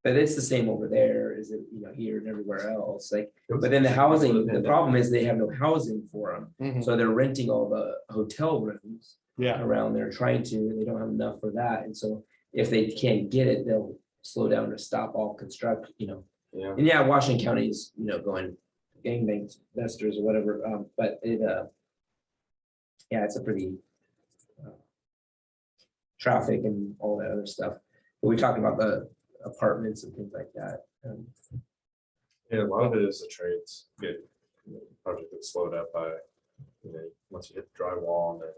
But it's the same over there, is it, here and everywhere else, like, but then the housing, the problem is they have no housing for them. So they're renting all the hotel rooms Yeah, around there, trying to, and they don't have enough for that, and so if they can't get it, they'll slow down or stop all construct, Yeah. And yeah, Washington County is, going gangbang investors or whatever, but it, yeah, it's a pretty traffic and all that other stuff. But we talked about the apartments and things like that. Yeah, a lot of it is the trades, get project that's slowed up by, once you hit drywall and then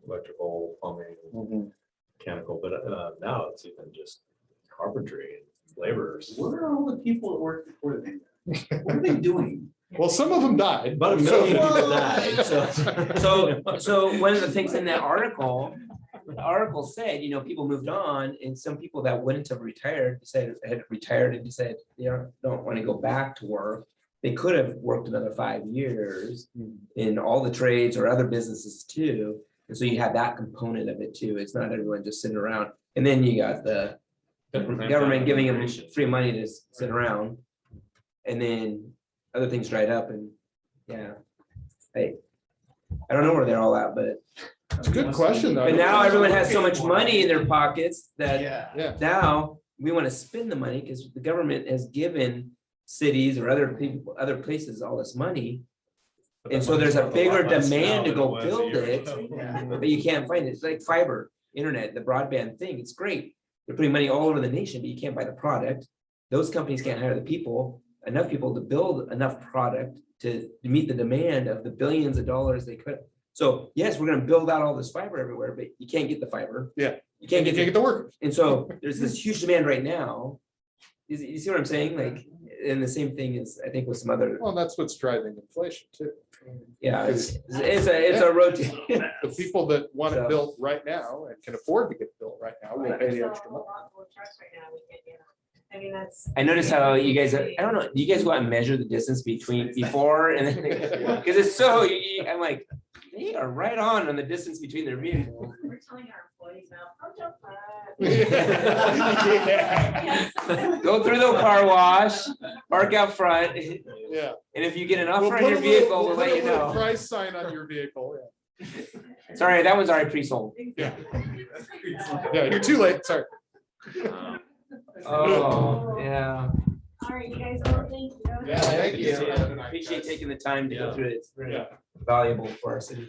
electrical, plumbing, mechanical, but now it's even just carpentry and laborers. Where are all the people that worked before the pandemic? What are they doing? well, some of them died. About 1 million people died, so. So one of the things in that article, the article said, people moved on, and some people that wouldn't have retired had retired and decided they don't want to go back to work. They could have worked another 5 years in all the trades or other businesses too. And so you have that component of it too. It's not everyone just sitting around. And then you got the government giving them free money to sit around. And then other things dried up and, yeah. I don't know where they're all at, but It's a good question, though. but now everyone has so much money in their pockets that Yeah. now we want to spend the money because the government has given cities or other people, other places all this money. And so there's a bigger demand to go build it, but you can't find it. It's like fiber, internet, the broadband thing. It's great. They're putting money all over the nation, but you can't buy the product. Those companies can't hire the people, enough people to build enough product to meet the demand of the billions of dollars they could. So yes, we're gonna build out all this fiber everywhere, but you can't get the fiber. Yeah. You can't You get, can't get the workers. and so there's this huge demand right now. You see what I'm saying? Like, and the same thing is, I think with some other, Well, that's what's driving inflation too. yeah, it's a rotate. The people that want it So- built right now and can afford to get built right now will pay the There's extra a money. lot more trucks right now, we can't get them. I mean, that's. I noticed how you guys, I don't know, do you guys go out and measure the distance between before and then? Because it's so, I'm like, they are right on the distance between their vehicles. We're telling our employees now, come jump fun. Go through the car wash, park out front, and Yeah. if you get an We'll offer put on a your little- vehicle, we'll we'll put let a you little know. price sign on your vehicle. Sorry, that one's already pre-sold. Yeah. Yeah, you're too late. Sorry. Oh, yeah. All right, you guys, all thank you. Yeah, thank you. Appreciate taking the time to go through it. It's very Yeah. valuable for our city.